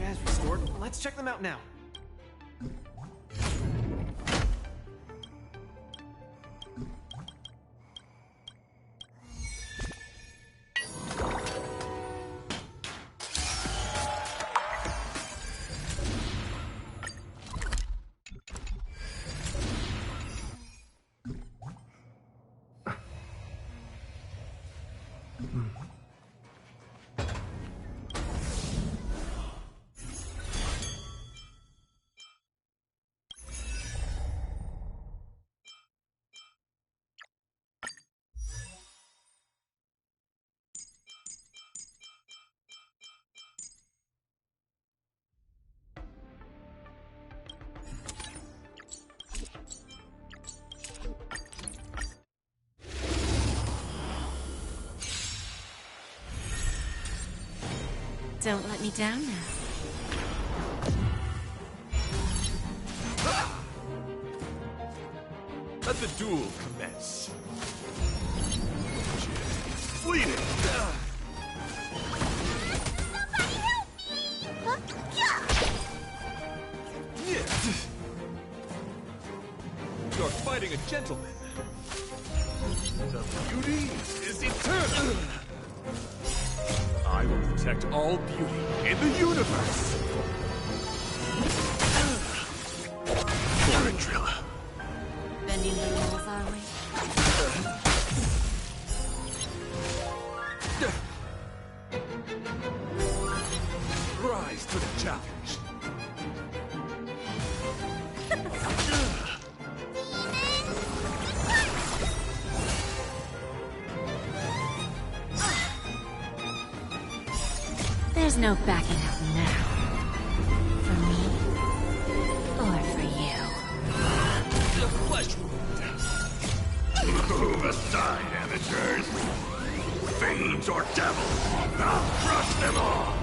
has restored. Let's check them out now. Don't let me down now. Let the duel commence. Fleeting! You're fighting a gentleman. The beauty is eternal. I will protect all beauty in the universe. For Drilla. Bending the rules, are we? Rise to the challenge. There's no backing out now. For me, or for you. The flesh wound. Move aside, amateurs. Fiends or devils, I'll crush them all.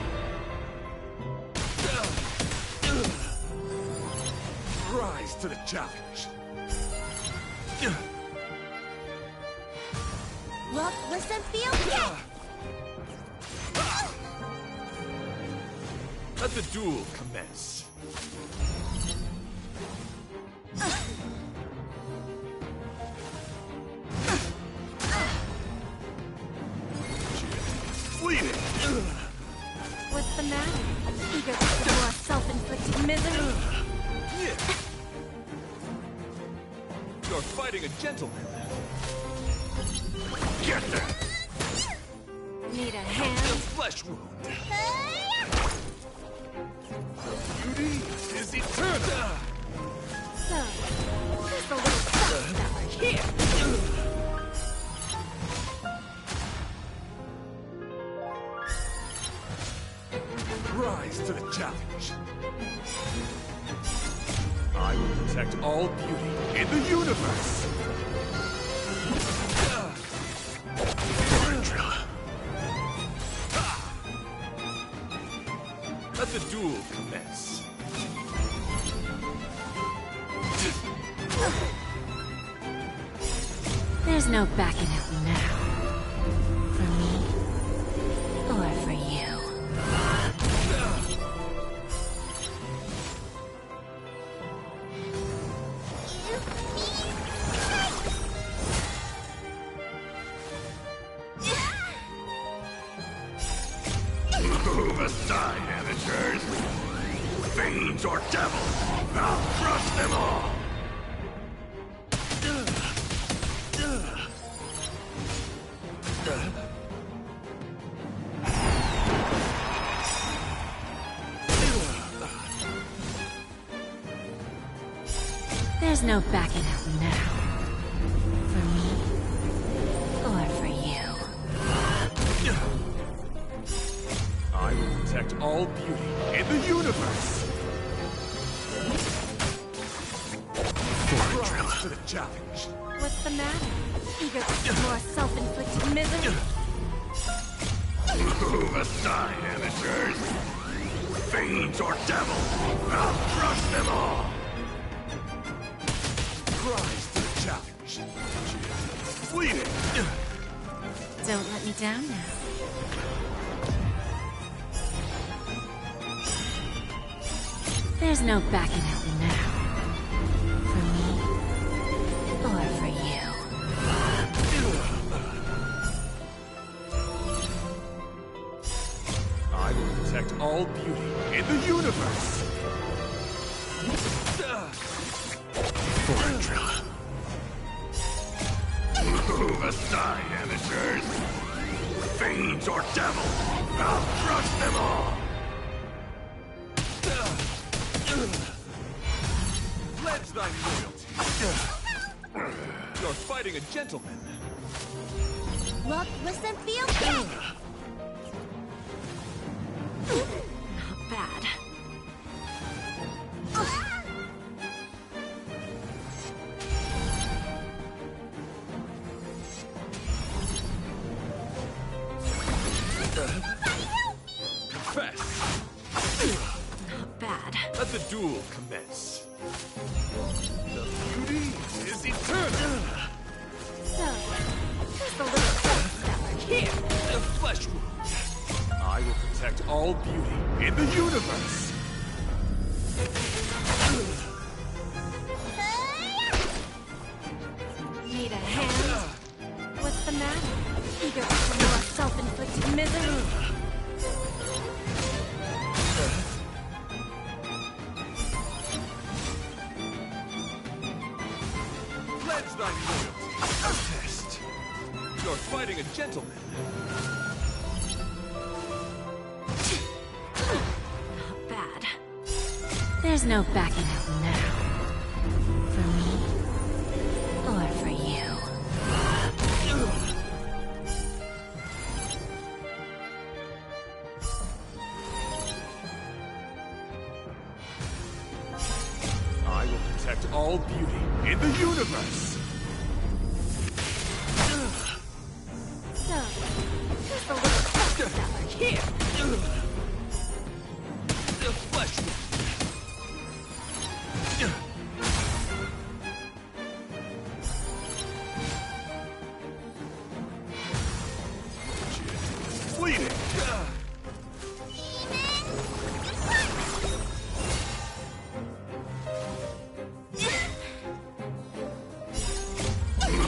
Rise to the challenge. Look, listen, feel, get! Let the duel commence. Fleeting! What's the matter? Eager for more self-inflicted misery? You're fighting a gentleman. Get them! Need a hand? The flesh wound. Beauty is eternal. So, just a little stuff here. Rise to the challenge. I will protect all beauty in the universe. Let the duel commence. There's no backing out now. For me, or for you. Move aside, amateurs. Fiends or devils, I'll crush them all. There's no backing out now. For me, or for you. I will protect all beauty in the universe. Rise to the challenge. What's the matter? Eager for more self-inflicted misery? Move aside, amateurs. Fiends or devils, I'll crush them all. Rise to the challenge. Fleeting! Don't let me down now. There's no backing out now. For me, or for you. I will protect all beauty in the universe! Foreign Drilla. Move aside, amateurs! Fiends or devils, I'll crush them all! Pledge thy loyalty! You're fighting a gentleman! Look, listen, feel, kick! Not bad. Confess! Not bad. Let the duel commence. The beauty is eternal! So, just a little backstabber here. The flesh wound. I will protect all beauty in the universe! Need a hand? What's the matter? Eager for more self-inflicted misery? Pledge thy loyalty! A test! You're fighting a gentleman! Not bad. There's no backing out now. For me, or for you. I will protect all beauty in the universe! So, just a little backstabber here. The flesh wound. Bleeding!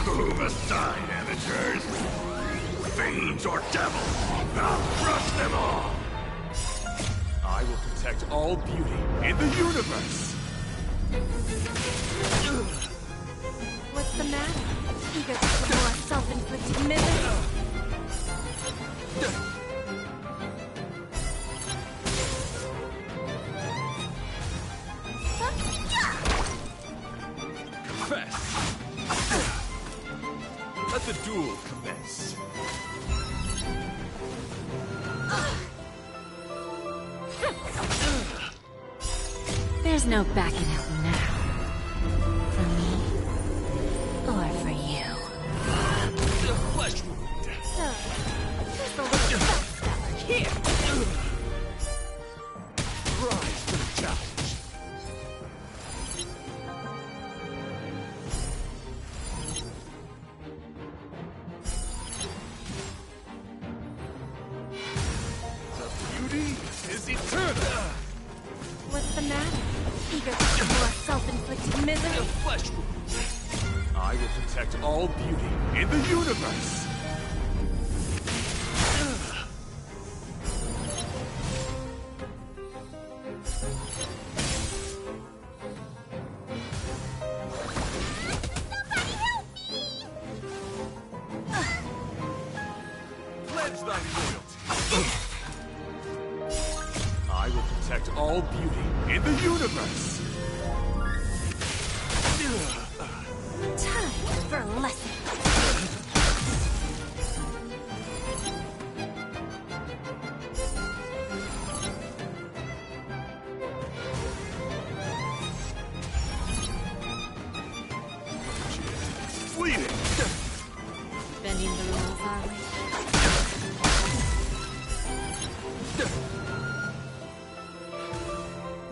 Move aside, amateurs! Fiends or devils, I'll crush them all! I will protect all beauty in the universe! What's the matter? Eager for more self-inflicted misery? Confess! Let the duel commence. There's no backing out now. For me, or for you. The flesh wound. So, just a little backstabber here. Rise to the challenge. The beauty is eternal. What's the matter? Eager for more self-inflicted The misery? flesh wound. I will protect all beauty in the universe. Pledge thy loyalty. I will protect all beauty in the universe. Time for a lesson. Bleeding! Bending the rules, are we?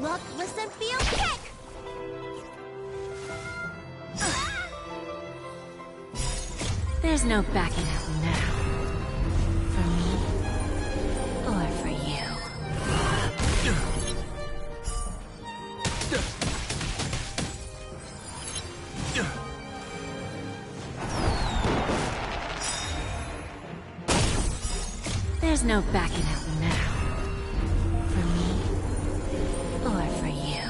Look, listen, feel, kick! There's no backing out now. For me, or for you. There's no backing out now. For me, or for you.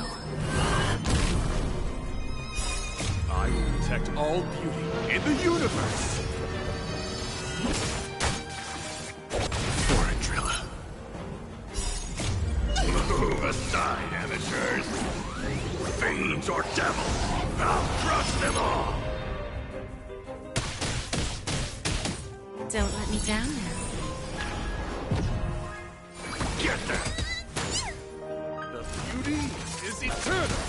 I will protect all beauty in the universe! For it, Drilla. Move aside, amateurs. Fiends or devils, I'll crush them all! Don't let me down now. Get them! The beauty is eternal!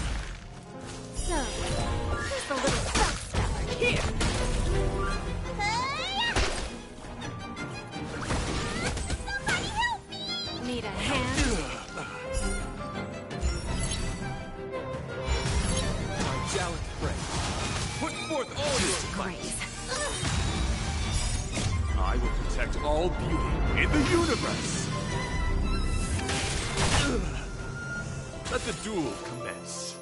So, here's a little self-stuffer. Here! Somebody help me! Need a hand? My gallant friend, put forth all your might! I will protect all beauty in the universe! Let the duel commence.